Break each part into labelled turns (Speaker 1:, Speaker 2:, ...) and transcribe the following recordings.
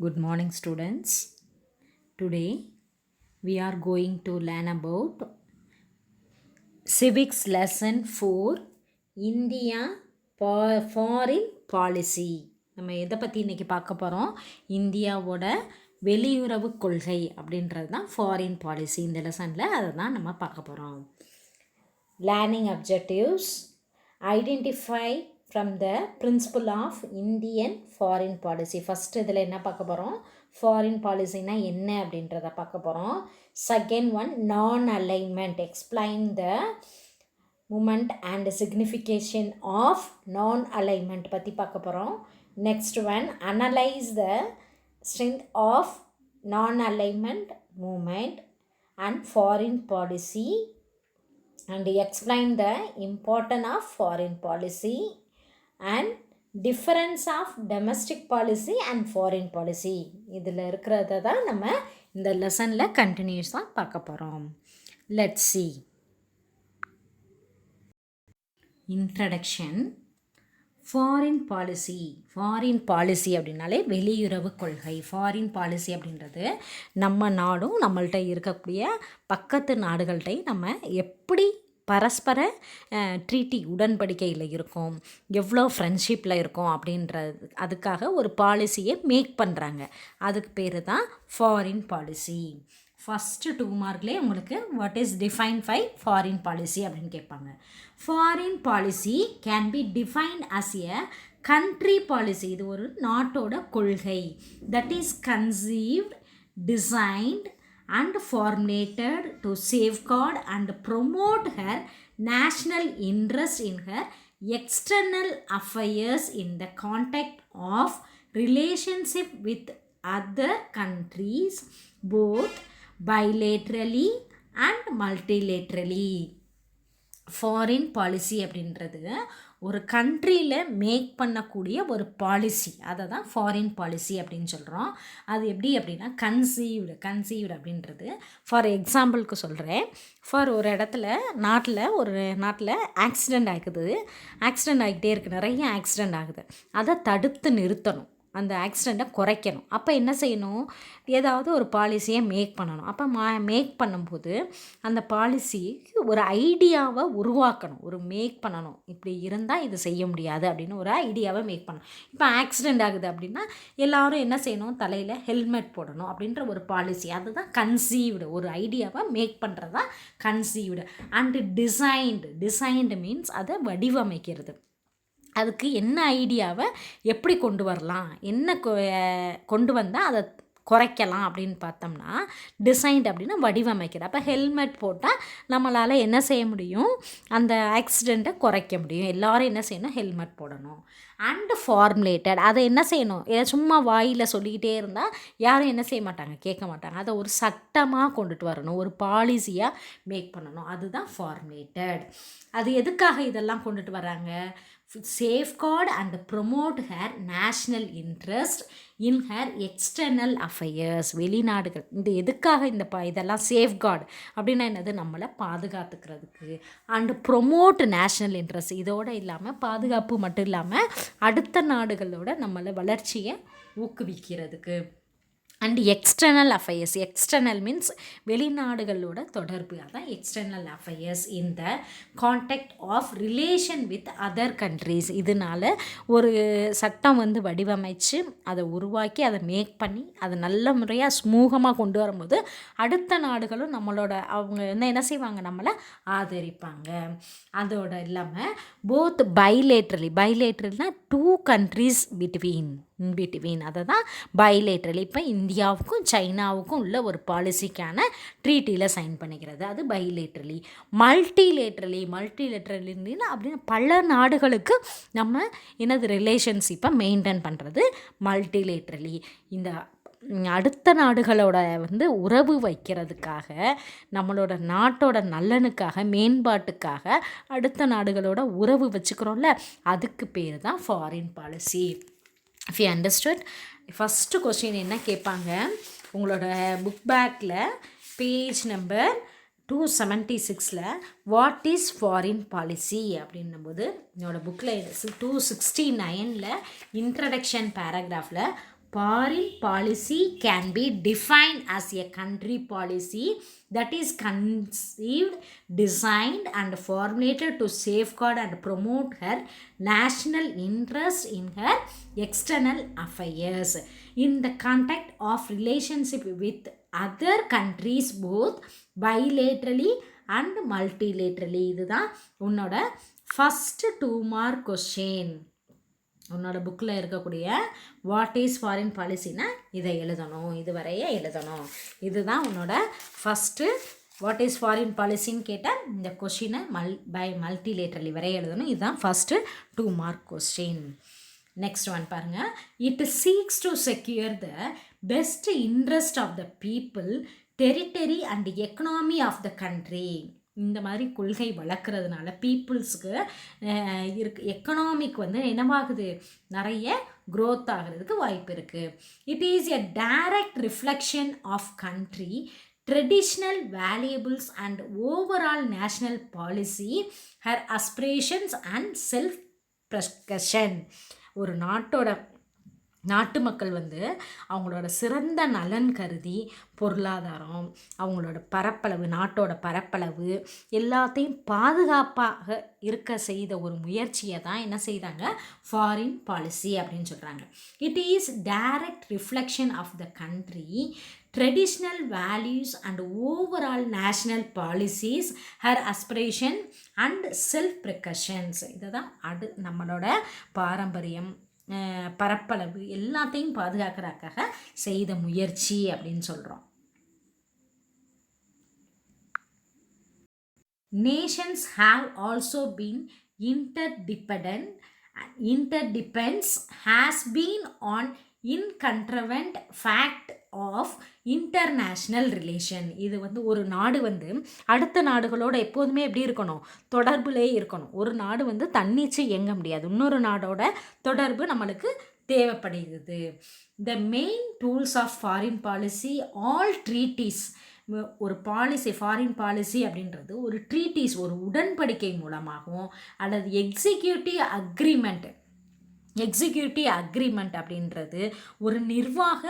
Speaker 1: Good morning, students. Today we are going to learn about Civics Lesson 4 India Foreign Policy. நம்ம எதை பற்றி இன்றைக்கி பார்க்க போகிறோம்? இந்தியாவோட வெளியுறவு கொள்கை அப்படின்றது தான் ஃபாரின் பாலிசி. இந்த லெசனில் அதை தான் நம்ம பார்க்க போகிறோம். Learning objectives: identify from the principle of Indian foreign policy. First இதில் என்ன பார்க்க போகிறோம்? ஃபாரின் பாலிசினா என்ன அப்படின்றத பார்க்க போகிறோம். Second one non-alignment. Explain the movement and signification of non-alignment பற்றி பார்க்க போகிறோம். Next one, analyze the strength of non-alignment movement and foreign policy and explain the importance of foreign policy and difference of domestic policy and foreign policy. இதில் இருக்கிறத தான் நம்ம இந்த லெசனில் கண்டினியூஸாக பார்க்க போகிறோம். Let's see. Introduction. Foreign policy அப்படின்னாலே வெளியுறவு கொள்கை. ஃபாரின் பாலிசி அப்படின்றது நம்ம நாடும் நம்மள்கிட்ட இருக்கக்கூடிய பக்கத்து நாடுகள்கிட்ட நம்ம எப்படி பரஸ்பர ட்ரீட்டி உடன்படிக்கையில் இருக்கும், எவ்வளோ ஃப்ரெண்ட்ஷிப்பில் இருக்கும் அப்படின்றது அதுக்காக ஒரு பாலிசியை மேக் பண்ணுறாங்க. அதுக்கு பேர் தான் ஃபாரின் பாலிசி. ஃபஸ்ட்டு 2 மார்க்லேயே உங்களுக்கு what is define by foreign policy அப்படின்னு கேட்பாங்க. Foreign policy can be defined as a country policy. இது ஒரு நாட்டோட கொள்கை. That is conceived, designed and formulated to safeguard and promote her national interest in her external affairs in the context of relationship with other countries, both bilaterally and multilaterally. Foreign policy அப்படின்றது ஒரு கண்ட்ரியில் make பண்ணக்கூடிய ஒரு policy, அதை தான் foreign policy அப்படின்னு சொல்கிறோம். அது எப்படி அப்படின்னா கன்சீவ்டு அப்படின்றது. ஃபார் எக்ஸாம்பிளுக்கு சொல்கிறேன். ஃபார் ஒரு நாட்டில் ஆக்சிடெண்ட் ஆகிக்கிட்டே இருக்குது, நிறைய ஆக்சிடெண்ட் ஆகுது. அதை தடுத்து நிறுத்தணும், அந்த ஆக்சிடெண்ட்டை குறைக்கணும். அப்போ என்ன செய்யணும்? ஏதாவது ஒரு பாலிசியை மேக் பண்ணணும். அப்போ மேக் பண்ணும்போது அந்த பாலிசிக்கு ஒரு ஐடியாவை உருவாக்கணும், மேக் பண்ணணும். இப்படி இருந்தால் இது செய்ய முடியாது அப்படின்னு ஒரு ஐடியாவை மேக் பண்ணணும். இப்போ ஆக்சிடெண்ட் ஆகுது அப்படின்னா எல்லோரும் என்ன செய்யணும்? தலையில் ஹெல்மெட் போடணும் அப்படின்ற ஒரு பாலிசி. அதுதான் கன்சீவ்டு. ஒரு ஐடியாவை மேக் பண்ணுறது தான் கன்சீவ்டு. அண்டு டிசைன்டு மீன்ஸ் அதை வடிவமைக்கிறது. அதுக்கு என்ன ஐடியாவை எப்படி கொண்டு வரலாம், என்ன கொண்டு வந்தால் அதை குறைக்கலாம் அப்படின்னு பார்த்தோம்னா டிசைன்ட் அப்படின்னா வடிவமைக்கிறது. அப்போ ஹெல்மெட் போட்டால் நம்மளால் என்ன செய்ய முடியும்? அந்த ஆக்சிடெண்ட்டை குறைக்க முடியும். எல்லோரும் என்ன செய்யணும்? ஹெல்மெட் போடணும். அண்டு ஃபார்முலேட்டட், அதை என்ன செய்யணும்? சும்மா வாயில் சொல்லிக்கிட்டே இருந்தால் யாரும் என்ன செய்ய மாட்டாங்க, கேட்க மாட்டாங்க. அதை ஒரு சட்டமாக கொண்டுட்டு வரணும், ஒரு பாலிசியாக மேக் பண்ணணும். அதுதான் ஃபார்முலேட்டட். அது எதுக்காக இதெல்லாம் கொண்டுட்டு வராங்க? safeguard and promote her national interest in her external affairs. வெளிநாடுகள் இந்த எதுக்காக இதெல்லாம் சேஃப்கார்டு அப்படின்னா என்னது? நம்மளை பாதுகாத்துக்கிறதுக்கு. அண்டு ப்ரொமோட் நேஷ்னல் இன்ட்ரெஸ்ட், இதோடு இல்லாமல் பாதுகாப்பு மட்டும் இல்லாமல் அடுத்த நாடுகளோட நம்மளை வளர்ச்சியை ஊக்குவிக்கிறதுக்கு. And external affairs. External means வெளிநாடுகளோட தொடர்பு. அதான் external affairs in the context of relation with other countries. இதனால் ஒரு சட்டம் வடிவமைச்சு அதை உருவாக்கி அதை மேக் பண்ணி அதை நல்ல முறையாக ஸ்மூகமாக கொண்டு வரும்போது அடுத்த நாடுகளும் அவங்க என்ன செய்வாங்க? நம்மளை ஆதரிப்பாங்க. அதோடு இல்லாமல் போத் பைலேட்ரல்னால் 2 countries பிட்வீன் அதை தான் பைலேட்ரலி. இப்போ இந்தியாவுக்கும் சைனாவுக்கும் உள்ள ஒரு பாலிசிக்கான ட்ரீட்டியில் சைன் பண்ணிக்கிறது, அது பைலேட்ரலி. மல்டிலேட்ரலி அப்படின்னா பல நாடுகளுக்கு நம்ம ரிலேஷன்ஷிப்பை மெயின்டைன் பண்ணுறது மல்டிலேட்ரலி. இந்த அடுத்த நாடுகளோட உறவு வைக்கிறதுக்காக, நம்மளோட நாட்டோட நல்லனுக்காக, மேம்பாட்டுக்காக அடுத்த நாடுகளோட உறவு வச்சுக்கிறோம்ல, அதுக்கு பேர் தான் foreign policy. If you understood, first question என்ன கேட்பாங்க? உங்களோட புக் பேக்கில் page number 276 what is foreign policy அப்படின்னும்போது என்னோடய புக்கில் 269 introduction பேராகிராஃபில் foreign policy can be defined as a country policy that is conceived, designed and formulated to safeguard and promote her national interest in her external affairs in the context of relationship with other countries both bilaterally and multilaterally. இதுதான் உன்னோட first 2 mark question. உன்னோட புக்கில் இருக்கக்கூடிய what is foreign பாலிசின்னா இதை எழுதணும், இதுவரையே எழுதணும். இதுதான் உன்னோட ஃபஸ்ட்டு வாட் இஸ் ஃபாரின் பாலிசின்னு கேட்டால் இந்த கொஷினை மல்டிலேட்ரலி வரைய எழுதணும். இதுதான் first 2 mark question. Next one பாருங்கள். It seeks to secure the best interest of the people, territory and economy of the country. இந்த மாதிரி கொள்கை வளர்க்குறதுனால பீப்புள்ஸுக்கு எக்கனாமிக் வந்து என்னவாகுது, நிறைய க்ரோத் ஆகிறதுக்கு வாய்ப்பு இருக்குது. It is a direct reflection of country traditional valuables and overall national policy, her aspirations and self protection. ஒரு நாட்டு மக்கள் வந்து அவங்களோட சிறந்த நலன் கருதி பொருளாதாரம், அவங்களோட பரப்பளவு, நாட்டோட பரப்பளவு எல்லாத்தையும் பாதுகாப்பாக இருக்க செய்த ஒரு முயற்சியை தான் என்ன செய்தாங்க, ஃபாரின் பாலிசி அப்படின்னு சொல்கிறாங்க. It is direct reflection of the country traditional values and overall national policies, her aspiration and self precautions. இதை தான் நம்மளோட பாரம்பரியம், பரப்பளவு எல்லாத்தையும் பாதுகாக்கிறதுக்காக செய்த முயற்சி அப்படின்னு சொல்கிறோம். Nations have also been interdependence has been on incontroverted fact of international relation. இது வந்து ஒரு நாடு வந்து அடுத்த நாடுகளோட எப்போதுமே எப்படி இருக்கணும், தொடர்புலே இருக்கணும். ஒரு நாடு வந்து தன்னிச்சு இயங்க முடியாது, இன்னொரு நாடோட தொடர்பு நம்மளுக்கு தேவைப்படுகிறது. The main tools of foreign policy all treaties. ஒரு பாலிசி, ஃபாரின் பாலிசி அப்படின்றது ஒரு ட்ரீட்டிஸ், ஒரு உடன்படிக்கை மூலமாகவும் அல்லது எக்ஸிக்யூட்டிவ் அக்ரிமெண்ட் அப்படின்றது ஒரு நிர்வாக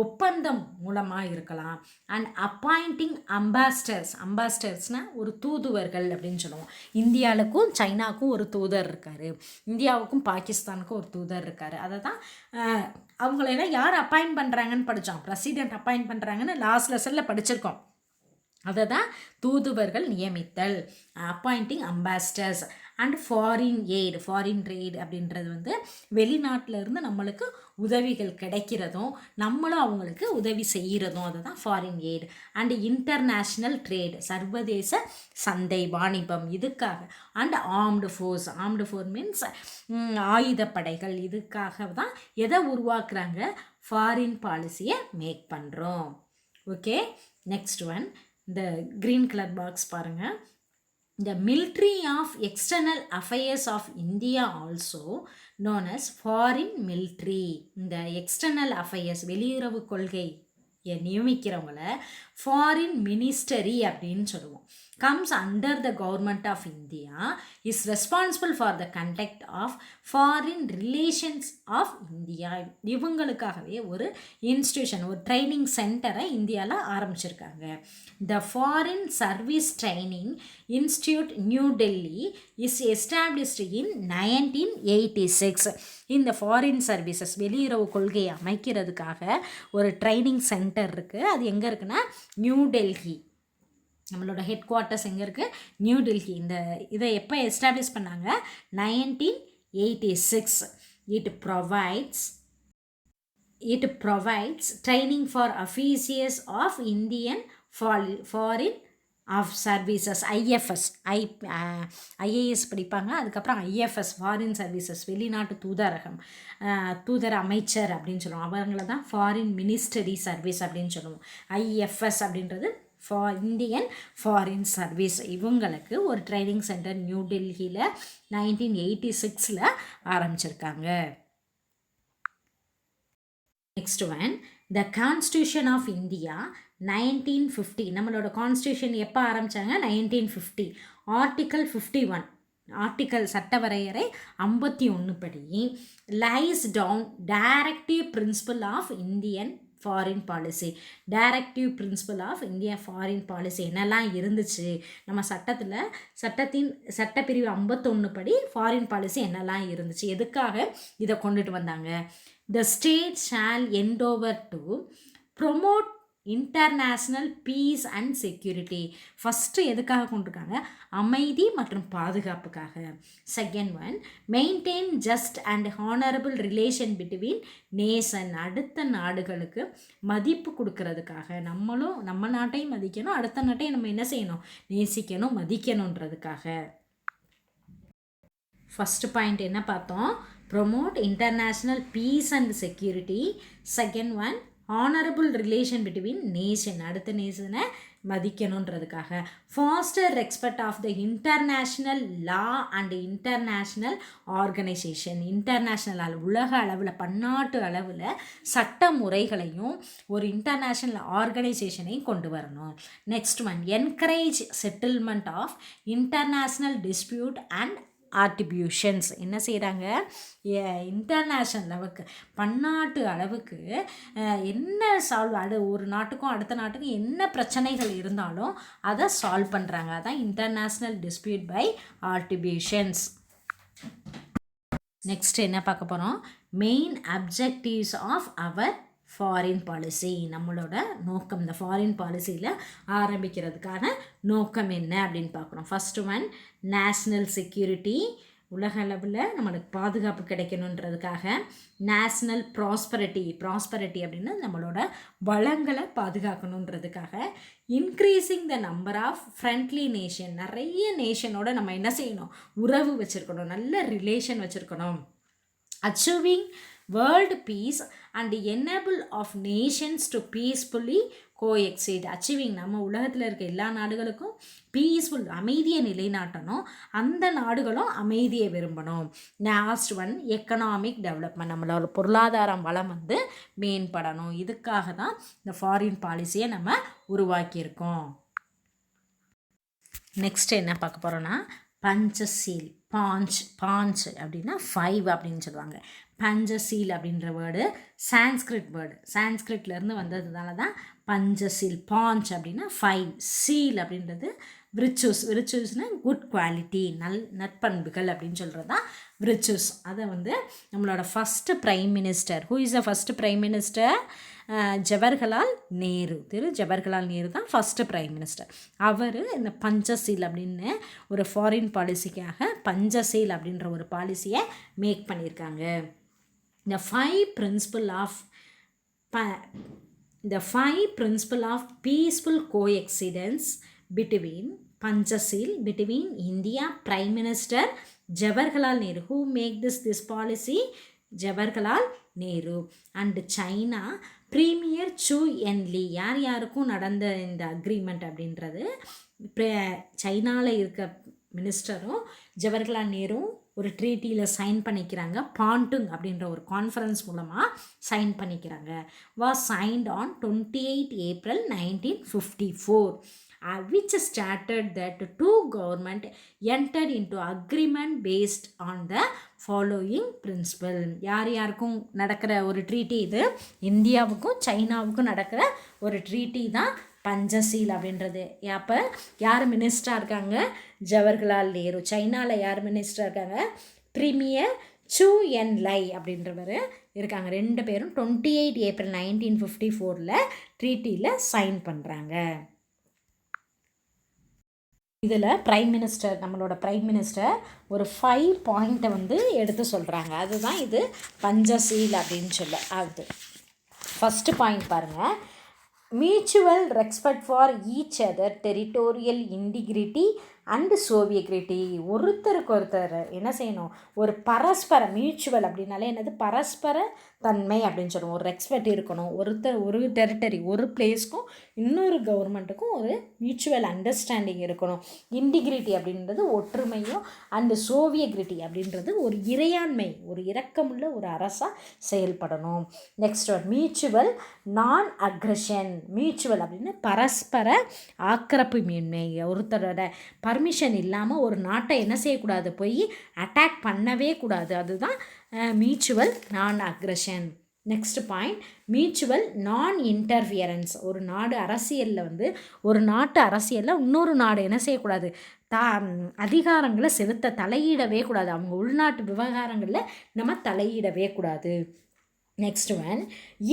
Speaker 1: ஒப்பந்தம் மூலமாக இருக்கலாம். அண்ட் அப்பாயிண்டிங் அம்பாஸ்டர்ஸ்னால் ஒரு தூதுவர்கள் அப்படின்னு சொல்லுவோம். இந்தியாவுக்கும் சைனாவுக்கும் ஒரு தூதர் இருக்கார், இந்தியாவுக்கும் பாகிஸ்தானுக்கும் ஒரு தூதர் இருக்கார். அதை தான் அவங்களெல்லாம் யார் அப்பாயிண்ட் பண்ணுறாங்கன்னு படித்தோம், பிரசிடெண்ட் அப்பாயிண்ட் பண்ணுறாங்கன்னு லாஸ்ட் லெசனில் படிச்சிருக்கோம். அதை தான் தூதுவர்கள் நியமித்தல், appointing ambassadors. And foreign trade அப்படின்றது வந்து வெளிநாட்டில் இருந்து நம்மளுக்கு உதவிகள் கிடைக்கிறதும் நம்மளும் அவங்களுக்கு உதவி செய்கிறதும், அதுதான் foreign aid. And international trade, சர்வதேச சந்தை வாணிபம், இதுக்காக. அண்ட் ஆர்ம்டு ஃபோர்ஸ் மீன்ஸ் ஆயுதப்படைகள், இதுக்காக தான் எதை உருவாக்குறாங்க, ஃபாரின் பாலிசியை மேக் பண்ணுறோம். ஓகே, நெக்ஸ்ட் ஒன், இந்த க்ரீன் கலர் பாக்ஸ் பாருங்கள். The military of external affairs of India also known as foreign military. இந்த எக்ஸ்டர்னல் அஃபேர்ஸ், வெளியுறவு கொள்கை நியமிக்கிறவங்கள ஃபாரின் மினிஸ்டரி அப்படின்னு சொல்லுவோம். comes under the government of India, is responsible for the conduct of foreign relations of India. இவங்களுக்காகவே ஒரு institution, ஒரு training சென்டரை இந்தியாவில் ஆரம்பிச்சிருக்காங்க. The Foreign Service Training Institute New Delhi is established in 1986. இந்த ஃபாரின் சர்வீசஸ், வெளியுறவு கொள்கையை அமைக்கிறதுக்காக ஒரு ட்ரைனிங் சென்டர் இருக்குது. அது எங்கே இருக்குன்னா நியூ டெல்லி. நம்மளோட ஹெட் குவார்ட்டர்ஸ் எங்கே இருக்குது, நியூ டெல்லி. இதை எப்போ எஸ்டாப்ளிஷ் பண்ணாங்க, 1986. It provides training for officers of Indian foreign of services, IFS, IAS படிப்பாங்க. அதுக்கப்புறம் IFS, ஃபாரின் சர்வீசஸ், வெளிநாட்டு தூதர அமைச்சர் அப்படின்னு சொல்லுவோம். அவங்கள தான் ஃபாரின் மினிஸ்டரி சர்வீஸ் அப்படின்னு சொல்லுவோம். IFS அப்படின்றது இந்தியன் ஃபாரின் சர்வீஸ். இவங்களுக்கு ஒரு ட்ரைனிங் சென்டர் நியூ டெல்லியில் 1986 ஆரம்பிச்சிருக்காங்க. Next one, the constitution of India 1950. நம்மளோட கான்ஸ்டியூஷன் எப்போ ஆரம்பித்தாங்க, 1950. ஆர்டிக்கல் 51 ஆர்டிக்கல் சட்ட வரையறை 51 படி lays down directive principle of Indian foreign policy. Directive principle of India foreign policy என்னெல்லாம் இருந்துச்சு நம்ம சட்டத்தின் சட்டப்பிரிவு 51 படி ஃபாரின் பாலிசி என்னெல்லாம் இருந்துச்சு, எதுக்காக இதை கொண்டுட்டு வந்தாங்க. The state shall endeavour to promote international peace and security. First எதுக்காக கொண்டிருக்காங்க, அமைதி மற்றும் பாதுகாப்புக்காக. Second one, maintain just and honourable relation between nation. அடுத்த நாடுகளுக்கு மதிப்பு கொடுக்கறதுக்காக. நம்மளும் நம்ம நாட்டையும் மதிக்கணும், அடுத்த நாட்டையும் நம்ம என்ன செய்யணும், நேசிக்கணும், மதிக்கணுன்றதுக்காக. ஃபஸ்ட்டு பாயிண்ட் என்ன பார்த்தோம், promote international peace and security. Second one, honourable relation between nation, அடுத்த நேஷனை மதிக்கணுன்றதுக்காக. Foster respect of the international law and international organisation. International உலக அளவில் பன்னாட்டு அளவில் சட்ட முறைகளையும் ஒரு இன்டர்நேஷ்னல் ஆர்கனைசேஷனையும் கொண்டு வரணும். Next one, encourage settlement of international dispute and arbitrations. என்ன செய்கிறாங்க, இன்டர்நேஷ்னல் அளவுக்கு பன்னாட்டு அளவுக்கு என்ன சால்வ் ஒரு நாட்டுக்கும் அடுத்த நாட்டுக்கும் என்ன பிரச்சனைகள் இருந்தாலும் அதை சால்வ் பண்ணுறாங்க. அதான் இன்டர்நேஷ்னல் டிஸ்பியூட் பை ஆர்டிபியூஷன்ஸ். நெக்ஸ்ட் என்ன பார்க்க போகிறோம், main objectives of our foreign policy. நம்மளோட நோக்கம், இந்த ஃபாரின் பாலிசியில் ஆரம்பிக்கிறதுக்கான நோக்கம் என்ன அப்படின்னு பார்க்குறோம். ஃபஸ்ட்டு ஒன், நேஷ்னல் செக்யூரிட்டி, உலக அளவில் நம்மளுக்கு பாதுகாப்பு கிடைக்கணுன்றதுக்காக. நேஷ்னல் ப்ராஸ்பரிட்டி அப்படின்னா நம்மளோட வளங்களை பாதுகாக்கணுன்றதுக்காக. Increasing the number of friendly nation, நிறைய நேஷனோட நம்ம என்ன செய்யணும், உறவு வச்சுருக்கணும், நல்ல ரிலேஷன் வச்சுருக்கணும். Achieving world peace and enable of nations to peacefully coexist. Achieving, நம்ம உலகத்தில் இருக்க எல்லா நாடுகளுக்கும் பீஸ்ஃபுல், அமைதியை நிலைநாட்டணும், அந்த நாடுகளும் அமைதியை விரும்பணும். லாஸ்ட் ஒன், எக்கனாமிக் டெவலப்மெண்ட், நம்மளோட பொருளாதாரம் வளம் மேம்படணும். இதுக்காக தான் இந்த ஃபாரின் பாலிசியை நம்ம உருவாக்கியிருக்கோம். நெக்ஸ்ட் என்ன பார்க்க போகிறோன்னா, பஞ்சசீல். பாஞ்ச் அப்படின்னா 5 அப்படின்னு சொல்லுவாங்க. பஞ்சசீல் அப்படின்ற வேர்டு சான்ஸ்கிரிட்லேருந்து வந்ததுனால தான் பஞ்சசீல். பாஞ்ச் அப்படின்னா 5, சீல் அப்படின்றது விர்ச்சூஸ்னால் குட் குவாலிட்டி, நற்பண்புகள் அப்படின்னு சொல்கிறது தான் விர்ச்சூஸ். அதை நம்மளோட first prime minister, who is the first prime minister, Jawaharlal Nehru. Jawaharlal Nehru தான் ஃபஸ்ட்டு ப்ரைம் மினிஸ்டர். அவர் இந்த பஞ்சசீல் அப்படின்னு ஒரு ஃபாரின் பாலிசிக்காக பஞ்சசீல் அப்படின்ற ஒரு பாலிசியை மேக் பண்ணியிருக்காங்க. The five principle of peaceful coexistence between India Prime Minister Jawaharlal Nehru. Who make this policy? Jawaharlal Nehru. And China Premier Chu Enlil. யாருக்கும் நடந்த இந்த அக்ரிமெண்ட் அப்படின்றது, சைனாவில் இருக்க மினிஸ்டரும் ஜவஹர்லால் நேரும் ஒரு ட்ரீட்டியில் சைன் பண்ணிக்கிறாங்க. பாண்டுங் அப்படின்ற ஒரு கான்ஃபரன்ஸ் மூலமாக சைன் பண்ணிக்கிறாங்க. Was signed on 28 April 1954, which started that two government entered into agreement based on the following principle. யாருக்கும் நடக்கிற ஒரு ட்ரீட்டி இது, இந்தியாவுக்கும் சைனாவுக்கும் நடக்கிற ஒரு ட்ரீட்டி தான் பஞ்சசீல் அப்படின்றது. அப்போ யார் மினிஸ்டராக இருக்காங்க, ஜவஹர்லால் நேரு. சைனாவில் யார் மினிஸ்டராக இருக்காங்க, பிரீமியர் சூ என் லை அப்படின்றவர் இருக்காங்க. 2 பேரும் 28 April 1954 ட்ரீட்டியில் சைன் பண்ணுறாங்க. இதில் நம்மளோட ப்ரைம் மினிஸ்டர் ஒரு 5 பாயிண்ட்டை எடுத்து சொல்கிறாங்க. அதுதான் இது பஞ்சசீல் அப்படின்னு சொல்ல. அது ஃபஸ்ட்டு பாயிண்ட் பாருங்கள், mutual respect for each other territorial integrity and sovereignty. ஒருத்தருக்கு ஒருத்தர் என்ன செய்யணும், ஒரு பரஸ்பர, மியூச்சுவல் அப்படின்னாலே என்னது, பரஸ்பர தன்மை அப்படின்னு சொல்லுவோம். ஒரு ரெஸ்பெக்ட் இருக்கணும். ஒரு டெரிட்டரி ஒரு பிளேஸ்க்கும் இன்னொரு கவர்மெண்ட்டுக்கும் ஒரு மியூச்சுவல் அண்டர்ஸ்டாண்டிங் இருக்கணும். இன்டிகிரிட்டி அப்படின்றது ஒற்றுமையும், அண்டு சோவியகிரிட்டி அப்படின்றது ஒரு இறையாண்மை, ஒரு இரக்கமுள்ள ஒரு அரசாக செயல்படணும். நெக்ஸ்ட் ஒன் மியூச்சுவல் நான் அக்ரெஷன். மியூச்சுவல் அப்படின்னு பரஸ்பர ஆக்கிரப்பு மீன்மை. ஒருத்தரோட பர்மிஷன் இல்லாமல் ஒரு நாட்டை என்ன செய்யக்கூடாது, போய் அட்டாக் பண்ணவே கூடாது. அதுதான் மியூச்சுவல் நான் aggression. Next point mutual non interference. ஒரு நாடு அரசியலில் ஒரு நாட்டு அரசியலில் இன்னொரு நாடு என்ன செய்யக்கூடாது, அதிகாரங்களை செலுத்த தலையிடவே கூடாது. அவங்க உள்நாட்டு விவகாரங்களில் நம்ம தலையிடவே கூடாது. Next one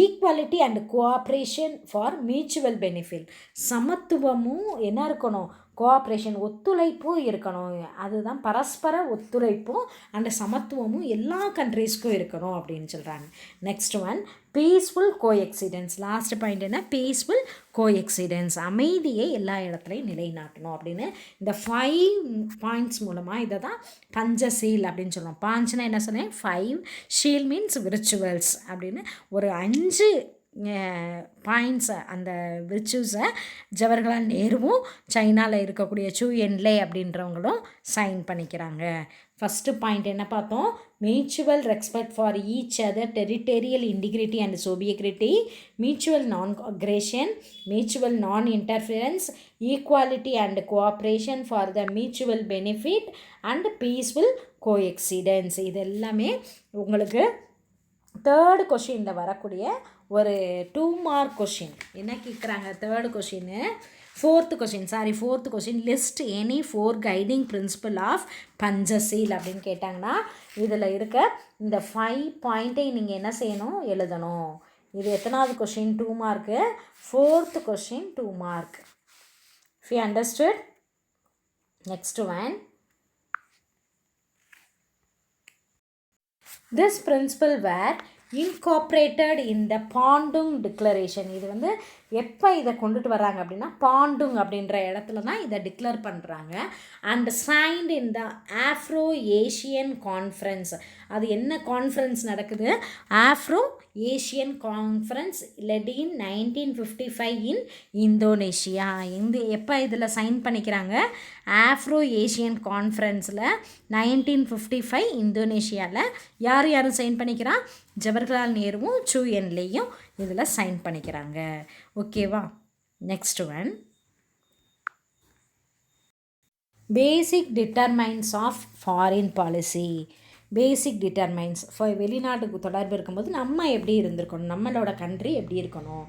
Speaker 1: equality and cooperation for mutual benefit. சமத்துவமும் என்ன இருக்கணும், கோஆப்ரேஷன் ஒத்துழைப்பும் இருக்கணும். அதுதான் பரஸ்பர ஒத்துழைப்பும் அண்ட் சமத்துவமும் எல்லா கண்ட்ரீஸ்க்கும் இருக்கணும் அப்படின்னு சொல்கிறாங்க. Next one peaceful coexistence. Last point என்ன, பீஸ்ஃபுல் கோஎக்ஸிடென்ஸ். அமைதியை எல்லா இடத்துலையும் நிலைநாட்டணும் அப்படின்னு இந்த 5 பாயிண்ட்ஸ் மூலமாக இதை தான் பஞ்சசீல் அப்படின்னு சொல்லுவோம். பாஞ்சுனா என்ன சொன்னேன், 5, ஷீல் மீன்ஸ் விர்ச்சுவல்ஸ் அப்படின்னு ஒரு 5 பாயிண்ட்ஸை, அந்த விர்ச்சுஸை ஜவஹர்லால் நேருவும் சைனாவில் இருக்கக்கூடிய சூ என்லே அப்படின்றவங்களும் சைன் பண்ணிக்கிறாங்க. ஃபஸ்ட்டு பாயிண்ட் என்ன பார்த்தோம், mutual respect for each other, territorial integrity and sovereignty, mutual non aggression, mutual non interference, equality and cooperation for the mutual benefit and peaceful coexistence. இது எல்லாமே உங்களுக்கு 3rd கொஷினில் வரக்கூடிய ஒரு 2 மார்க் கொஷின். என்ன கேட்குறாங்க, 3rd கொஷின்னு 4th question list any 4 guiding principle of Panchsheel அப்படின்னு கேட்டாங்கன்னா இதில் இருக்க இந்த 5 பாயிண்ட்டை நீங்கள் என்ன செய்யணும், எழுதணும். இது எத்தனாவது question, 2 mark. 4th question 2 mark. if you understood. Next one, this principle were incorporated in the Bandung declaration. இது எப்போ இதை கொண்டுட்டு வர்றாங்க அப்படின்னா பாண்டுங் அப்படின்ற இடத்துல தான் இதை டிக்ளேர் பண்ணுறாங்க. And signed in the Afro Asian conference. அது என்ன கான்ஃபரன்ஸ் நடக்குது, ஆஃப்ரோ ஏஷியன் கான்ஃபரன்ஸ் லெட் இன் 1955 இன் இந்தோனேஷியா. எப்போ இதில் சைன் பண்ணிக்கிறாங்க, ஆஃப்ரோ ஏஷியன் கான்ஃபரன்ஸில் 1955 இந்தோனேஷியாவில் யார் சைன் பண்ணிக்கிறான், ஜவஹர்லால் நேருவும் சூ என்லேயும் இதில் சைன் பண்ணிக்கிறாங்க. ஓகேவா. Next one basic determinants of foreign policy. Basic determinants வெளிநாட்டுக்கு தொடர்பு இருக்கும்போது நம்ம எப்படி இருந்திருக்கணும், நம்மளோட கண்ட்ரி எப்படி இருக்கணும்.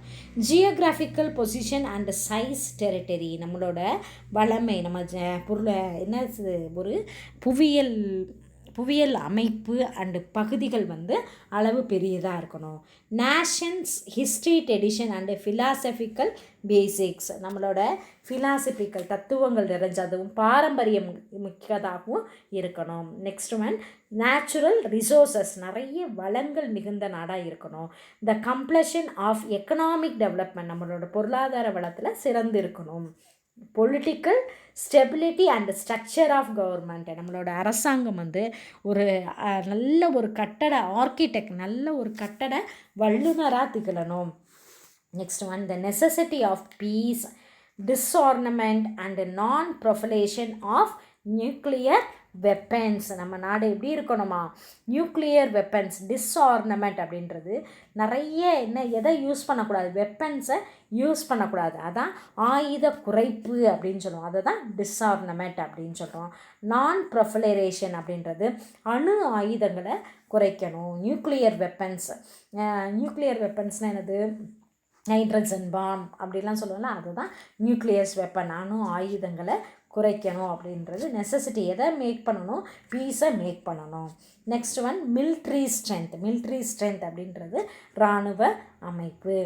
Speaker 1: Geographical position and size territory. நம்மளோட வளமை, நம்ம பொருளை என்ன ஒரு புவியியல் அமைப்பு அண்டு பகுதிகள் அளவு பெரியதாக இருக்கணும். Nations history tradition and philosophical basics. நம்மளோட ஃபிலாசபிக்கல் தத்துவங்கள் நிறைஞ்சதும் பாரம்பரியம் மிக்கதாகவும் இருக்கணும். Next one natural resources. நிறைய வளங்கள் மிகுந்த நாடாக இருக்கணும். The compulsion of economic development. நம்மளோட பொருளாதார வளத்தில் சிறந்து இருக்கணும். Political stability and structure of government. நம்மளோட அரசாங்கம் ஒரு நல்ல ஒரு கட்டட ஆர்கிடெக்ட், நல்ல ஒரு கட்டட வல்லுநராக திகழணும். Next one the necessity of peace, disarmament and non proliferation of nuclear weapons. நம்ம நாடு எப்படி இருக்கணுமா, நியூக்ளியர் வெப்பன்ஸ், டிஸ்ஆர்னமெண்ட் அப்படின்றது நிறைய எதை யூஸ் பண்ணக்கூடாது, வெப்பன்ஸை யூஸ் பண்ணக்கூடாது. அதான் ஆயுத குறைப்பு அப்படின்னு சொல்லுவோம், அதை தான் டிஸ்ஆர்னமெண்ட் அப்படின்னு சொல்கிறோம். நான் ப்ரொஃபலரேஷன் அப்படின்றது அணு ஆயுதங்களை குறைக்கணும். நியூக்ளியர் வெப்பன்ஸ்னால் என்னது, நைட்ரஜன் பாம் அப்படிலாம் சொல்லுவோம்ல, அதுதான் நியூக்ளியஸ் வெப்பன். அணு ஆயுதங்களை குறைக்கணும் அப்படின்றது நெசசிட்டி. எதை மேக் பண்ணணும், பீஸை மேக் பண்ணணும். நெக்ஸ்ட் ஒன் மிலிட்ரி ஸ்ட்ரென்த் அப்படின்றது இராணுவ அமைப்பு.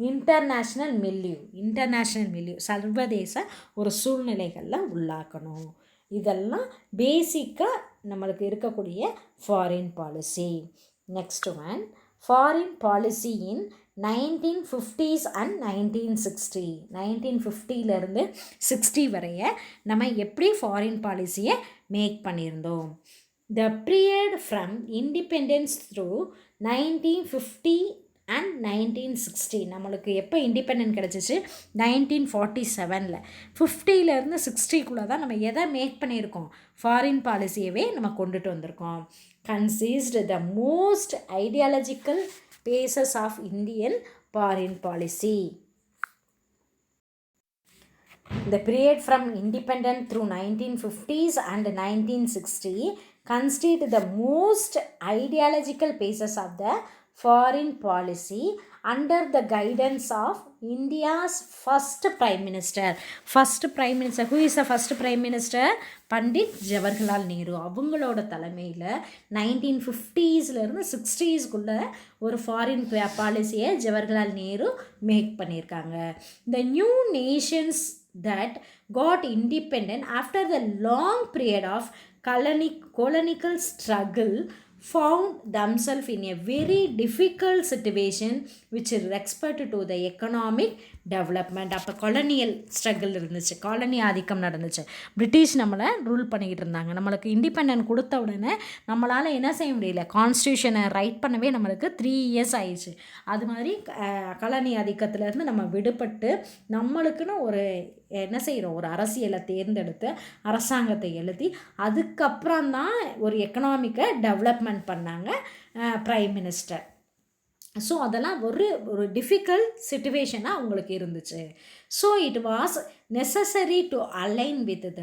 Speaker 1: இன்டர்நேஷ்னல் மில்லியூ சர்வதேச ஒரு சூழ்நிலைகளில் உள்ளாக்கணும். இதெல்லாம் பேசிக்காக நம்மளுக்கு இருக்கக்கூடிய foreign policy. Next one foreign policy in 1950s and 1960. 1950லேருந்து 60 வரைய நம்ம எப்படி ஃபாரின் பாலிசியை மேக் பண்ணியிருந்தோம். த period from independence through 1950 and 1960. நம்மளுக்கு எப்போ இண்டிபெண்டன்ட் கிடச்சிச்சு? 1947. 50லேருந்து 60க்குள்ளே தான் நம்ம எதை மேக் பண்ணியிருக்கோம்? ஃபாரின் பாலிசியவே நம்ம கொண்டுட்டு வந்திருக்கோம். Consist the most ideological bases of Indian foreign policy. The period from independence through 1950s and 1960 constitute the most ideological phases of the foreign policy under the guidance of India's first Prime Minister. First Prime Minister, who is the first Prime Minister? Pandit Jawaharlal Nehru. அவங்களோட தலைமையில் 1950ஸ்லேருந்து 60ஸ்குள்ளே ஒரு foreign பாலிசியை Jawaharlal Nehru make பண்ணியிருக்காங்க. The new nations that got independent after the long period of colonial struggle found themselves in a very difficult situation which is respect to the economic development. அப்போ colonial struggle இருந்துச்சு, colony ஆதிக்கம் நடந்துச்சு. British நம்மளை rule பண்ணிக்கிட்டு இருந்தாங்க. நம்மளுக்கு independent கொடுத்த உடனே நம்மளால் என்ன செய்ய முடியல, கான்ஸ்டியூஷனை ரைட் பண்ணவே நம்மளுக்கு 3 இயர்ஸ் ஆயிடுச்சு. அது மாதிரி காலனி ஆதிக்கத்திலேருந்து நம்ம விடுபட்டு நம்மளுக்குன்னு ஒரு என்ன செய்கிறோம், ஒரு அரசியலை தேர்ந்தெடுத்து அரசாங்கத்தை எழுதி அதுக்கப்புறம் தான் ஒரு எக்கனாமிக்கை டெவலப்மெண்ட் பண்ணாங்க ப்ரைம் மினிஸ்டர். ஸோ அதெல்லாம் ஒரு டிஃபிகல்ட் சிச்சுவேஷனாக அவங்களுக்கு இருந்துச்சு. So it was necessary to align with the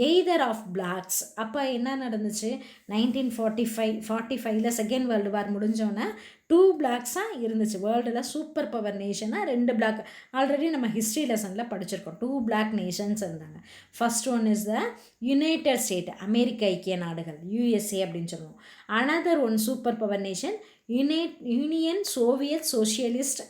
Speaker 1: either of blocs. அப்போ என்ன நடந்துச்சு? 1945 செகண்ட் வேர்ல்டு வார் முடிஞ்சோன்னே 2 பிளாக்ஸாக இருந்துச்சு. வேர்ல்டில் சூப்பர் பவர் நேஷனாக 2 பிளாக் ஆல்ரெடி நம்ம ஹிஸ்ட்ரி லெசனில் படிச்சிருக்கோம். 2 பிளாக் நேஷன்ஸ் இருந்தாங்க. First one is the United State, அமெரிக்க ஐக்கிய நாடுகள், USA அப்படின்னு சொல்லுவோம். Another one super power nation Union Soviet Socialist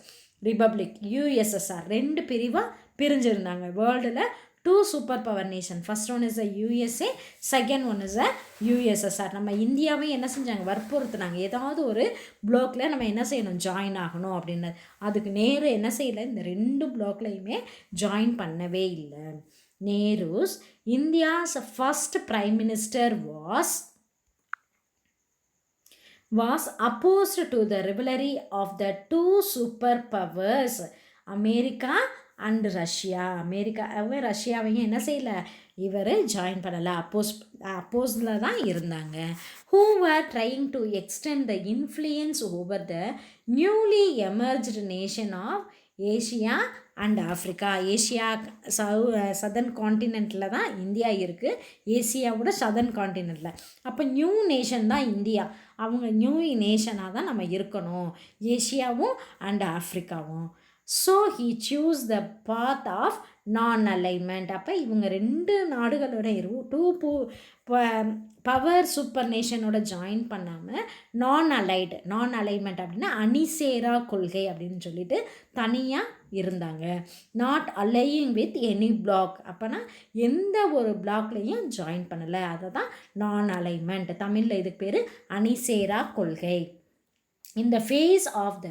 Speaker 1: Republic, USSR. 2 பிரிவாக பிரிஞ்சிருந்தாங்க. வேர்ல்டில் 2 super power nation. First one is a USA, second one is a USSR. நம்ம இந்தியாவே என்ன செஞ்சாங்க, வற்புறுத்துனாங்க, ஏதாவது ஒரு பிளாக்ல நம்ம என்ன செய்யணும், ஜாயின் ஆகணும் அப்படின்னு. அதுக்கு நேரு என்ன செய்யலை, இந்த 2 பிளாக்லையுமே ஜாயின் பண்ணவே இல்லை. Nehru's India's first prime minister was opposed to the rivalry of the 2 superpowers, America and Russia. அமெரிக்காவும் ரஷ்யாவையும் என்ன செய்யலை, இவர் ஜாயின் பண்ணலை, அப்போஸில் தான் இருந்தாங்க. who were trying to extend the influence over the newly emerged nation of Asia and Africa. Asia southern காண்டினென்ட்டில் தான் India இருக்குது, ஏசியாவோட சதர்ன் காண்டினென்ட்டில். அப்போ நியூ நேஷன் தான் இந்தியா. அவங்க நியூ நேஷனாக தான் நம்ம இருக்கணும், ஏஷியாவும் அண்ட் ஆஃப்ரிக்காவும். So he choose the path of non alignment. அப்போ இவங்க 2 நாடுகளோட 2 பவர் சூப்பர் நேஷனோட ஜாயின் பண்ணாமல் நான் அலைன்மெண்ட் அப்படின்னா அணிசேரா கொள்கை அப்படின்னு சொல்லிட்டு தனியாக இருந்தாங்க. நாட் அலையிங் வித் எனி பிளாக், அப்போனா எந்த ஒரு பிளாக்லையும் ஜாயின் பண்ணலை. அதை தான் நான் அலைன்மெண்ட், தமிழில் இதுக்கு பேர் அணிசேரா கொள்கை. இந்த phase of the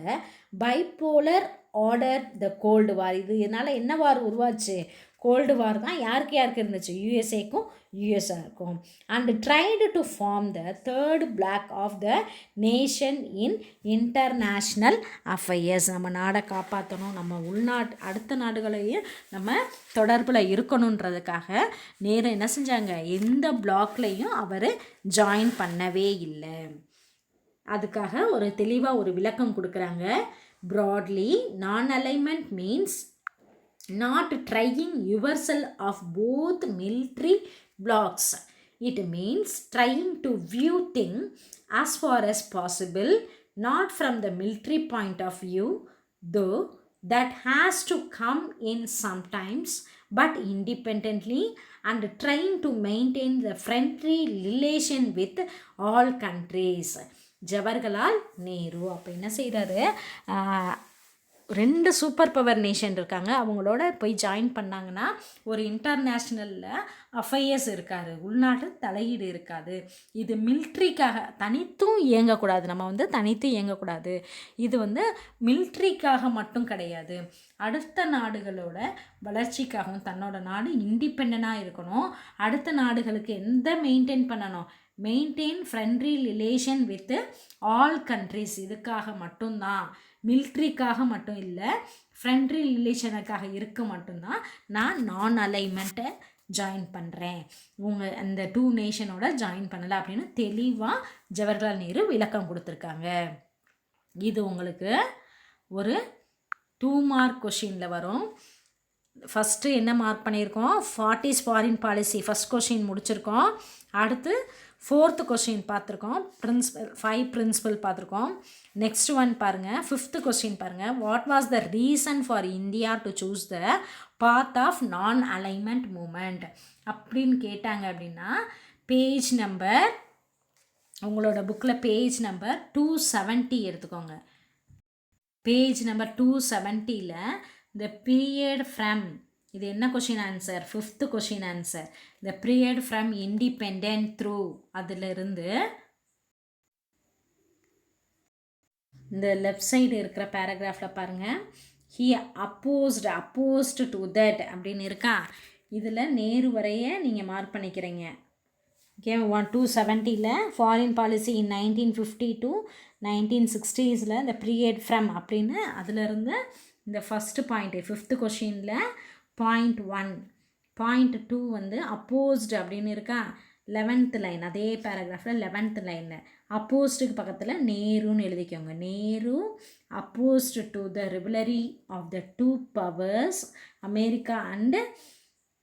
Speaker 1: bipolar order the cold war. இது இதனால் என்ன வார் உருவாச்சு, கோல்டு வார் தான். யாருக்கு இருந்துச்சு, USAக்கும் USSRக்கும். And tried to form the 3rd bloc of the nation in international affairs. நம்ம நாடை காப்பாற்றணும், நம்ம அடுத்த நாடுகளையும் நம்ம தொடர்பில் இருக்கணுன்றதுக்காக நேரு என்ன செஞ்சாங்க, எந்த பிளாக்லையும் அவர் ஜாயின் பண்ணவே இல்லை. அதுக்காக ஒரு தெளிவாக ஒரு விளக்கம் கொடுக்குறாங்க. Broadly, non-alignment means not trying yourself of both military blocks. It means trying to view things as far as possible, not from the military point of view, though that has to come in sometimes, but independently, and trying to maintain the friendly relation with all countries. Jawaharlal Nehru அப்போ என்ன செய்கிறாரு, 2 super power nation இருக்காங்க, அவங்களோட போய் join பண்ணாங்கன்னா ஒரு இன்டர்நேஷ்னலில் affairs இருக்காது, உள்நாட்டு தலையீடு இருக்காது. இது மிலிட்ரிக்காக தனித்தும் இயங்கக்கூடாது, நம்ம தனித்து இயங்கக்கூடாது. இது மிலிட்ரிக்காக மட்டும் கிடையாது, அடுத்த நாடுகளோட வளர்ச்சிக்காகவும். தன்னோட நாடு இண்டிபெண்டாக இருக்கணும், அடுத்த நாடுகளுக்கு எந்த மெயின்டைன் பண்ணணும், maintain friendly relation with all countries. இதுக்காக மட்டும்தான், மிலிட்ரிக்காக மட்டும் இல்லை, ஃப்ரெண்ட்லி ரிலேஷனுக்காக இருக்க மட்டும்தான் நான் நான் அலைன்மெண்ட்டை ஜாயின் பண்ணுறேன், உங்கள் அந்த 2 நேஷனோட ஜாயின் பண்ணலை அப்படின்னு தெளிவாக ஜவஹர்லால் நேரு விளக்கம் கொடுத்துருக்காங்க. இது உங்களுக்கு ஒரு 2 மார்க் கொஷினில் வரும். ஃபஸ்ட்டு என்ன மார்க் பண்ணியிருக்கோம், forties foreign policy first question முடிச்சிருக்கோம். அடுத்து 4th கொஷின் பார்த்துருக்கோம், 5 பிரின்சிபல் பார்த்துருக்கோம். நெக்ஸ்ட் ஒன் பாருங்கள், 5th கொஸ்டின் பாருங்கள். What was the reason for India to choose the path of non alignment movement அப்படின்னு கேட்டாங்க அப்படின்னா, பேஜ் நம்பர், உங்களோட புக்கில் பேஜ் நம்பர் 270 எடுத்துக்கோங்க. பேஜ் நம்பர் 270ல் த பீரியட் ஃப்ரம், இது என்ன question answer, 5th question answer. The period from independent through, அதிலிருந்து இந்த லெஃப்ட் சைடு இருக்கிற பேராகிராஃபில் பாருங்கள், ஹி அப்போஸ்டு டு தட் அப்படின்னு இருக்கா. இதில் நேரு வரைய நீங்கள் மார்க் பண்ணிக்கிறீங்க. ஓகே, 270ல் foreign policy in 1950 to 1960s இந்த பீரியட் ஃப்ரம் அப்படின்னு அதிலிருந்து இந்த ஃபஸ்ட்டு பாயிண்ட்டு 5th கொஷினில் பாயிண்ட் 1, பாயிண்ட் 2 வந்து அப்போஸ்டு அப்படின்னு இருக்கா. 11th லைன், அதே பேராகிராஃபில் 11th லைனில் அப்போஸ்டுக்கு பக்கத்தில் நேருன்னு எழுதிக்கோங்க. Nehru opposed to the rivalry of the 2 powers America and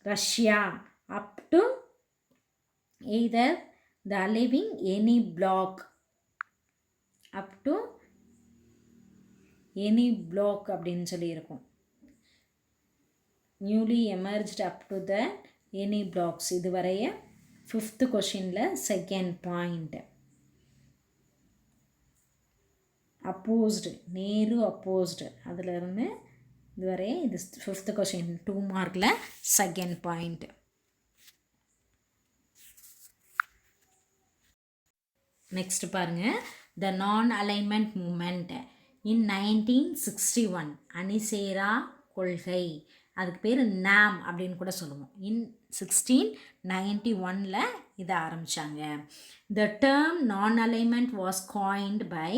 Speaker 1: Russia up to either the aligning any bloc, up to any bloc அப்படின்னு சொல்லியிருக்கும். Newly emerged up to the any blocs, இதுவரைய 5th கொஷினில் second point. Opposed, Nehru opposed, அதிலிருந்து இதுவரை இது 5th question 2 மார்க்கில் second point. Next பாருங்கள், த நான் அலைன்மெண்ட் மூமெண்ட் இன் 1961 அணிசேரா கொள்கை, அதுக்கு பேர் நாம் அப்படின்னு கூட சொல்லுவோம். இன் 1691ல் இதை ஆரம்பித்தாங்க. The term non alignment was coined by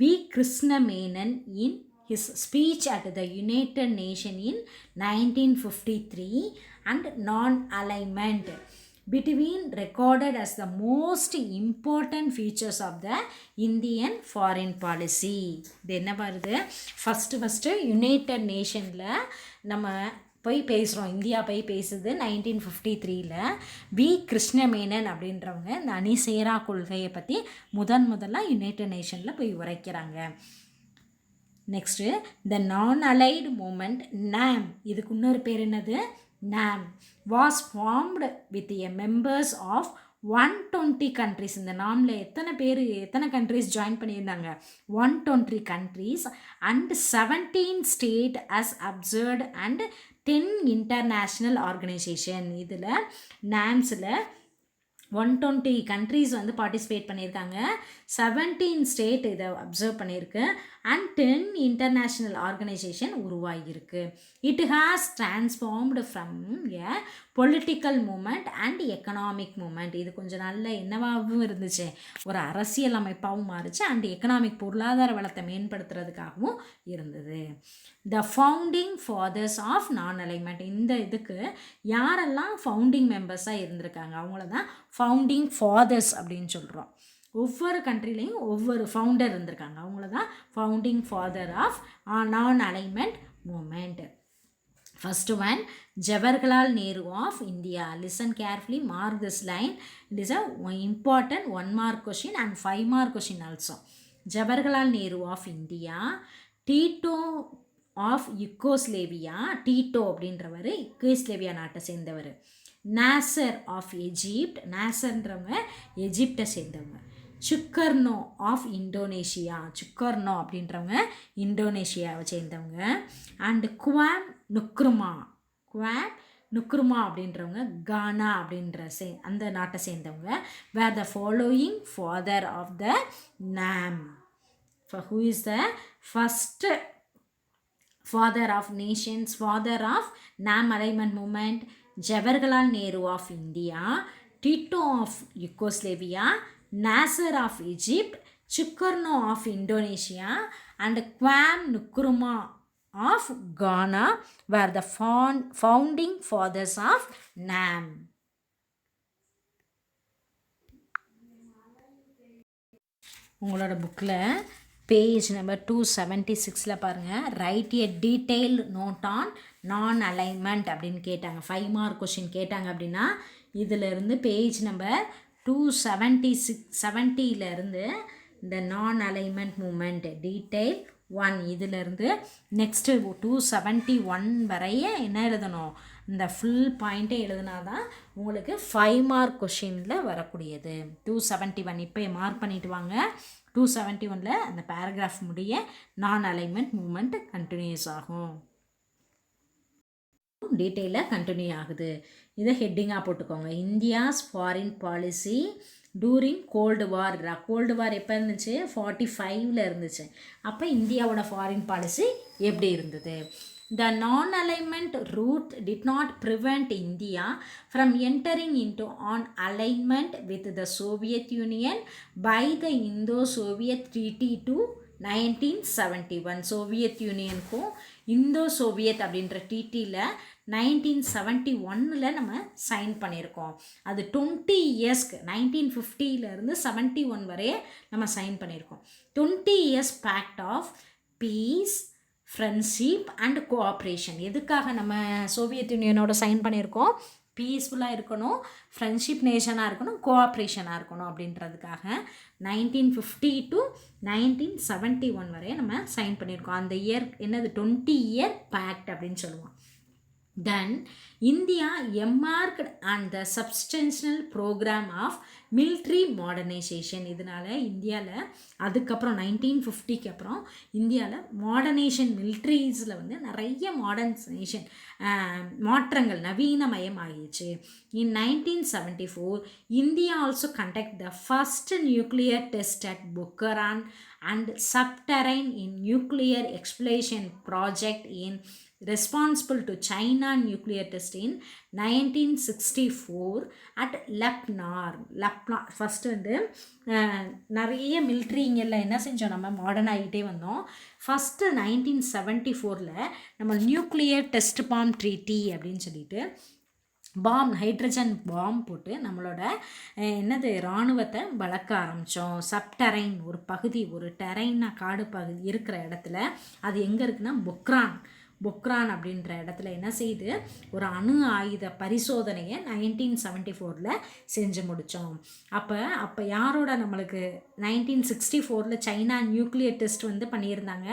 Speaker 1: V Krishna Menon in his speech at the United Nations in 1953, and non-alignment between recorded as the most important features of the Indian foreign policy. இது என்ன வருது, ஃபஸ்ட்டு யுனைடெட் நேஷனில் நம்ம போய் பேசுகிறோம், India போய் பேசுது 1953ல். We Krishna Menon அப்படின்றவங்க இந்த அணிசேரா கொள்கையை பற்றி முதல்ல யுனைடெட் நேஷனில் போய் உரைக்கிறாங்க. நெக்ஸ்ட்டு த நான் அலைடு மூமெண்ட் நாம், இதுக்கு இன்னொரு பேர் என்னது, NAM was formed with a members of 120 countries. இந்த நாமில் எத்தனை கண்ட்ரிஸ் ஜாயின் பண்ணியிருந்தாங்க, 120 countries and 17 state as observed and 10 international organisation. இதில் நாம்ஸில் 120 கண்ட்ரிஸ் வந்து பார்ட்டிசிபேட் பண்ணியிருக்காங்க, 17 ஸ்டேட் இதை அப்சர்வ் பண்ணியிருக்கு, அண்ட் 10 இன்டர்நேஷ்னல் ஆர்கனைசேஷன் உருவாகியிருக்கு. It has transformed from a political movement and economic movement. இது கொஞ்சம் நல்ல என்னவாகவும் இருந்துச்சு, ஒரு அரசியல் அமைப்பாகவும் மாறிச்சு, அண்ட் எக்கனாமிக் பொருளாதார வளத்தை மேம்படுத்துறதுக்காகவும் இருந்தது. The founding fathers of non alignment, இந்த இதுக்கு யாரெல்லாம் ஃபவுண்டிங் மெம்பர்ஸாக இருந்திருக்காங்க அவங்கள தான் ஃபவுண்டிங் ஃபாதர்ஸ் அப்படின்னு சொல்கிறோம். ஒவ்வொரு கண்ட்ரிலையும் ஒவ்வொரு ஃபவுண்டர் இருந்திருக்காங்க, அவங்கள தான் founding father of non alignment movement. First one, Jawaharlal Nehru of India. Listen carefully, mark this line. It is a important 1 mark question and 5 mark question also. Jawaharlal Nehru of India, Tito of Yugoslavia, Tito அப்படின்றவர் யுகோஸ்லேவியா நாட்டை சேர்ந்தவர். Nassar of Egypt, நாசர்ன்றவங்க எஜிப்டை சேர்ந்தவங்க. சுக்கர்னோ of Indonesia, சுக்கர்னோ அப்படின்றவங்க இந்தோனேஷியாவை சேர்ந்தவங்க. And குவாம் நுக்ருமா அப்படின்றவங்க கானா அப்படின்ற அந்த நாட்டை சேர்ந்தவங்க. Where the following father of the NAM, who is the first father of nations, father of non alignment movement? Jawaharlal Nehru of India, Tito of Yugoslavia, Nasser of Egypt, Sukarno of Indonesia, and Kwame Nkrumah of Ghana were the founding fathers of NAM. உங்களோட புக்கில் page number 276 பாருங்கள், write a detailed note on non alignment அப்படின்னு கேட்டாங்க. 5 mark question கேட்டாங்க அப்படின்னா இதிலிருந்து page number 270 இந்த நான் அலைன்மெண்ட் மூமெண்ட் டீட்டெயில் 1 இதிலிருந்து நெக்ஸ்ட்டு 271 வரைய என்ன எழுதணும், இந்த ஃபுல் பாயிண்ட்டை எழுதுனா தான் உங்களுக்கு 5 மார்க் கொஷினில் வரக்கூடியது. 271 இப்போ மார்க் பண்ணிட்டு வாங்க. 271 அந்த பேராகிராஃப் முடிய நான் அலைன்மெண்ட் மூமெண்ட் கண்டினியூஸ் ஆகும், டீட்டெயிலாக கண்டினியூ ஆகுது. இதை ஹெட்டிங்காக போட்டுக்கோங்க. India's foreign policy during cold war. Cold war எப்போ இருந்துச்சு, 45 இருந்துச்சு. அப்போ இந்தியாவோட ஃபாரின் பாலிசி எப்படி இருந்தது? The non-alignment route did not prevent India from entering into an alignment with the Soviet Union by the Indo-Soviet Treaty to 1971. Soviet யூனியனுக்கும் Indo Soviet அப்படின்ற டிடியில் 1971 நம்ம சைன் பண்ணியிருக்கோம். அது 20 இயர்ஸ்க்கு 1950 71 வரைய நம்ம சைன் பண்ணியிருக்கோம். 20 years pact of peace, friendship and cooperation. எதுக்காக நம்ம சோவியத் யூனியனோட சைன் பண்ணியிருக்கோம்? பீஸ்ஃபுல்லாக இருக்கணும், ஃப்ரெண்ட்ஷிப் நேஷனாக இருக்கணும், கோஆப்ரேஷனாக இருக்கணும் அப்படின்றதுக்காக 1950 to 1971 வரைய நம்ம சைன் பண்ணியிருக்கோம். அந்த இயர் என்னது, 20 இயர் பேக்ட் அப்படின்னு சொல்லுவோம். Then India embarked on the substantial program of military modernization. இதனால் இந்தியாவில் அதுக்கப்புறம் 1950க்கு அப்புறம் இந்தியாவில் மாடர்னேஷன் மிலிட்ரிஸில் நிறைய மாடர்னைசேஷன் மாற்றங்கள் நவீனமயம் ஆகிடுச்சு. In 1974 India also conducted the first nuclear test at Bukharan and subterranean in nuclear exploration project in responsible to China nuclear test in 1964 at Lapnar. First நிறைய மிலிட்ரிங்கெல்லாம் என்ன செஞ்சோம், நம்ம மாடர்ன் ஆகிட்டே வந்தோம். ஃபஸ்ட்டு 1974 நம்ம நியூக்ளியர் டெஸ்ட் பாம் ட்ரீட்டி அப்படின்னு சொல்லிட்டு hydrogen bomb போட்டு நம்மளோட இராணுவத்தை வளர்க்க ஆரம்பித்தோம். சப்டரைன் ஒரு பகுதி, ஒரு டெரைன்னா காடு பகுதி இருக்கிற இடத்துல, அது எங்கே இருக்குன்னா பொக்ரான் அப்படின்ற இடத்துல என்ன செய்து ஒரு அணு ஆயுத பரிசோதனையை 1974 செஞ்சு முடித்தோம். அப்போ யாரோட நம்மளுக்கு 1964 சைனா நியூக்ளியர் டெஸ்ட் பண்ணியிருந்தாங்க.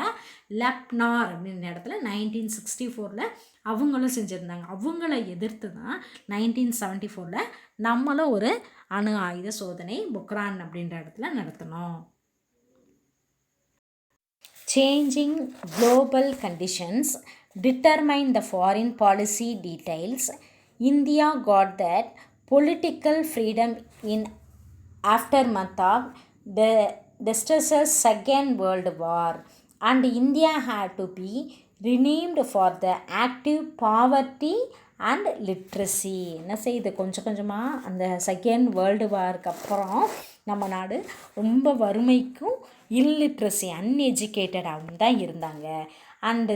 Speaker 1: லப்னார் அப்படின்ற இடத்துல 1964 அவங்களும் செஞ்சுருந்தாங்க. அவங்கள எதிர்த்து தான் 1974 நம்மளும் ஒரு அணு ஆயுத சோதனை பொக்ரான் அப்படின்ற இடத்துல நடத்தினோம். Changing global conditions determine the foreign policy details. India got that political freedom in aftermath of the disastrous Second World War, and India had to be renamed for the active poverty and literacy. என்ன செய்யுது, கொஞ்சம் கொஞ்சமாக அந்த second world வாருக்கு அப்புறம் நம்ம நாடு ரொம்ப வறுமைக்கும் illiteracy அன்எஜுகேட்டடாகவும் தான் இருந்தாங்க. அண்டு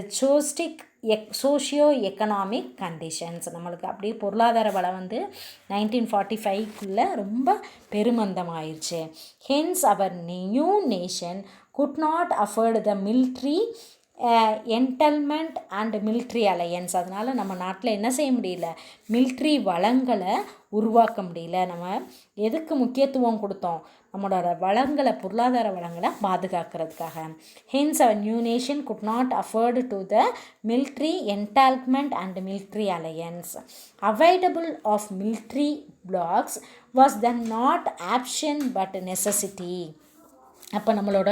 Speaker 1: சோஷியோ எக்கனாமிக் கண்டிஷன்ஸ் நம்மளுக்கு அப்படியே பொருளாதார வளம் 1945 ரொம்ப பெருமந்தமாயிருச்சு. Hence our new nation could not afford the military entanglement and military alliance. அதனால் நம்ம நாட்டில் என்ன செய்ய முடியல, மிலிட்ரி வளங்களை உருவாக்க முடியல. நம்ம எதுக்கு முக்கியத்துவம் கொடுத்தோம், நம்மளோட வளங்களை, பொருளாதார வளங்களை பாதுகாக்கிறதுக்காக. Hence our new nation could not afford to the military entanglement and military alliance. Available of military blocs was the not option but necessity. அப்போ நம்மளோட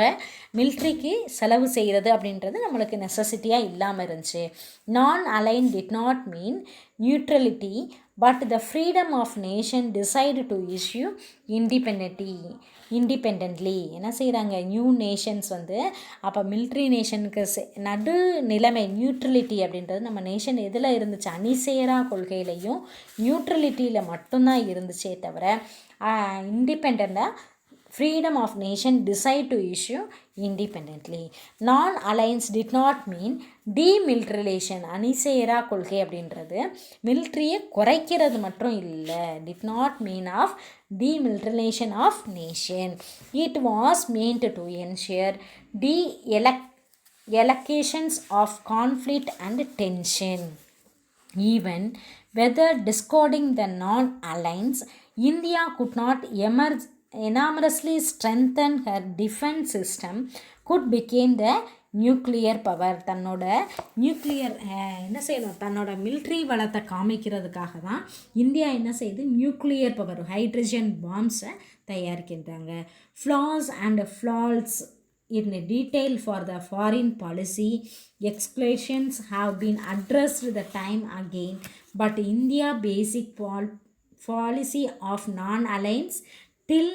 Speaker 1: மிலிட்ரிக்கு செலவு செய்கிறது அப்படின்றது நம்மளுக்கு நெசசிட்டியாக இல்லாமல் இருந்துச்சு. Non align did not mean neutrality but the freedom of nation decide to issue independently. Independently என்ன செய்கிறாங்க, நியூ நேஷன்ஸ் வந்து அப்போ மிலிட்ரி நேஷனுக்கு நடு நிலைமை நியூட்ரலிட்டி அப்படின்றது நம்ம நேஷன் எதில் இருந்துச்சு, அணிசேரா கொள்கையிலையும் நியூட்ரலிட்டியில் மட்டும்தான் இருந்துச்சே தவிர இண்டிபெண்ட்டாக freedom of nation decide to issue independently. Non-alliance did not mean demilitarization. அணிசேரா கொள்கை அப்படின்றது மிலிட்ரியை குறைக்கிறது மட்டும் இல்லை, did not mean of demilitarization of nation. It was meant to ensure de-escalations of conflict and tension. Even whether discarding the non-alliance, India could not enormously strengthen her defense system, could become the nuclear power. தன்னோட nuclear என்ன செய்யணும், தன்னோட military வளத்தை காமிக்கிறதுக்காக தான் India என்ன செய்யுது, nuclear power hydrogen பாம்ஸை தயாரிக்கின்றாங்க. Flaws and flaws in detail for the foreign policy exclamations have been addressed the time again, but India basic policy of non-alliance till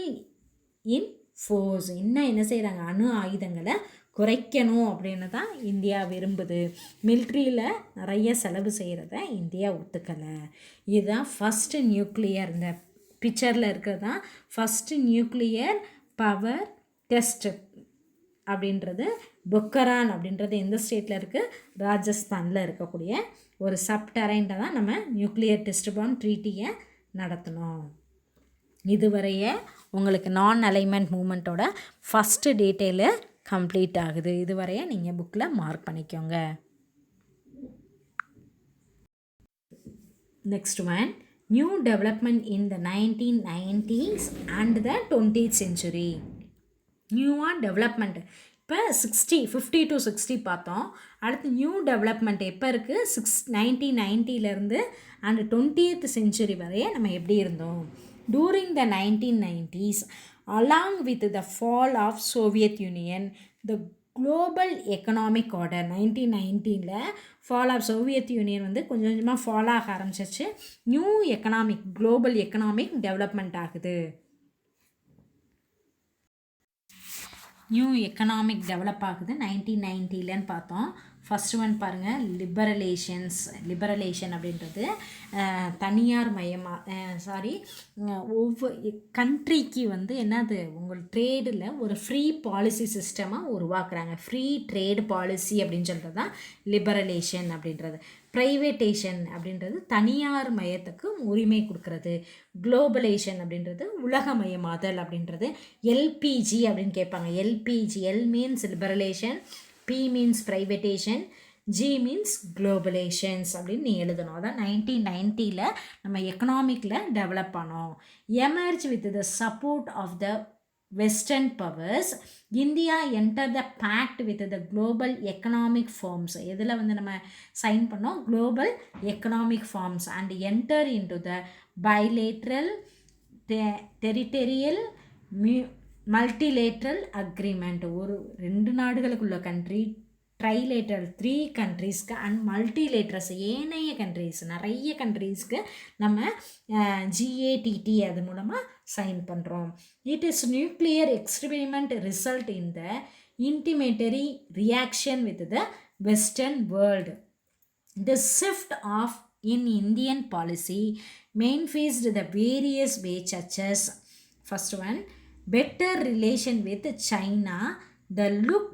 Speaker 1: in force என்ன செய்கிறாங்க, அணு ஆயுதங்களை குறைக்கணும் அப்படின்னு தான் இந்தியா விரும்புது. மிலிட்ரியில் நிறைய செலவு செய்கிறத இந்தியா ஒத்துக்கலை. இதுதான் ஃபஸ்ட்டு நியூக்ளியர், இந்த பிக்சரில் இருக்கிறது தான் ஃபஸ்ட்டு நியூக்ளியர் பவர் டெஸ்ட் அப்படின்றது. பொக்கரான் அப்படின்றது எந்த ஸ்டேட்டில் இருக்குது, ராஜஸ்தானில் இருக்கக்கூடிய ஒரு சப்டரைனில் தான் நம்ம நியூக்ளியர் டெஸ்ட் பாம் ட்ரீட்டியை நடத்தணும். இதுவரைய உங்களுக்கு நான் அலைன்மெண்ட் மூமெண்ட்டோட ஃபஸ்ட்டு டீட்டெயிலு கம்ப்ளீட் ஆகுது. இதுவரைய நீங்கள் புக்கில் மார்க் பண்ணிக்கோங்க. Next one, new development in the 1990s and the 20th century. நியூவாக டெவலப்மெண்ட் இப்போ 50 to 60 பார்த்தோம். அடுத்து நியூ டெவலப்மெண்ட் எப்போ இருக்குது, 1990 அண்ட் 20th century வரைய நம்ம எப்படி இருந்தோம். During the 1990s, along with the fall of Soviet Union, the global economic order 1919 fall of Soviet Union வந்து கொஞ்சம் கொஞ்சமாக ஃபால் ஆக ஆரம்பிச்சிச்சு. New economic global economic development ஆகுது. நியூ எக்கனாமிக் டெவலப் ஆகுது 1990 பார்த்தோம். ஃபஸ்ட் ஒன் பாருங்கள், லிபரலேஷன் அப்படின்றது தனியார் ஒவ்வொரு கண்ட்ரிக்கு வந்து என்னது, உங்கள் ட்ரேடில் ஒரு ஃப்ரீ பாலிசி சிஸ்டமாக உருவாக்குறாங்க. ஃப்ரீ ட்ரேட் பாலிசி அப்படின்னு சொல்கிறது தான் லிபரலேஷன் அப்படின்றது. ப்ரைவேட்டேஷன் அப்படின்றது தனியார் மயத்துக்கு உரிமை கொடுக்கறது. குளோபலேஷன் அப்படின்றது உலகமயமாதல் அப்படின்றது. எல்பிஜி அப்படின்னு கேட்பாங்க. LPG, L means liberation, P means privatization, G means globalizations அப்படின்னு நீ எழுதணும். அதான் 1990 நம்ம எக்கனாமிக்கில் டெவலப் பண்ணோம். Emerge with the support of the western powers, India enter the pact with the global economic forms. எதில் வந்து நம்ம சைன் பண்ணோம், global economic forms, and enter into the bilateral territorial multilateral agreement. ஒரு 2 நாடுகளுக்குள்ள கண்ட்ரி, ட்ரைலேட்ரல் 3 கண்ட்ரீஸ்க்கு, and multilaterals ஏனைய countries நிறைய கண்ட்ரீஸ்க்கு நம்ம GATT அது மூலமாக சைன் பண்ணுறோம். It is nuclear experiment result in the intimidatory reaction with the western world. The shift of in Indian policy manifested the various ways such as, first one, better relation with China, the look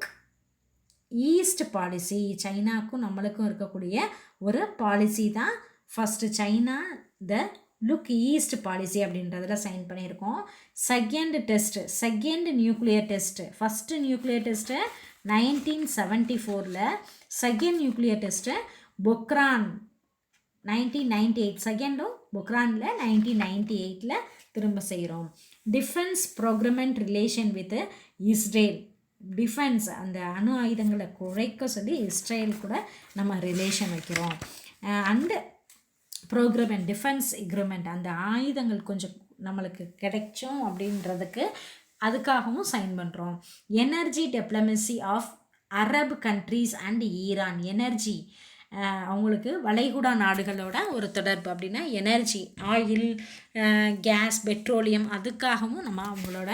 Speaker 1: east policy. சைனாக்கும் நம்மளுக்கும் இருக்கக்கூடிய ஒரு policy தான் first China the look east policy அப்படின்றதில் sign பண்ணியிருக்கோம். Second nuclear test. First nuclear test 1974, second nuclear test Pokhran 1998, செகண்டும் பொக்ரானில் 1998 திரும்ப செய்கிறோம். Defence procurement relation with Israel. Defence அந்த அணு ஆயுதங்களை குறைக்க சொல்லி இஸ்ரேல் கூட நம்ம ரிலேஷன் வைக்கிறோம். அண்டு ப்ரோக்ரமெண்ட் டிஃபென்ஸ் எக்ரிமெண்ட், அந்த ஆயுதங்கள் கொஞ்சம் நம்மளுக்கு கிடைச்சோம் அப்படின்றதுக்கு அதுக்காகவும் சைன் பண்ணுறோம். Energy diplomacy of Arab countries and Iran. Energy அவங்களுக்கு வளைகுடா நாடுகளோட ஒரு தொடர்பு அப்படின்னா எனர்ஜி, ஆயில், கேஸ், பெட்ரோலியம் அதுக்காகவும் நம்ம அவங்களோட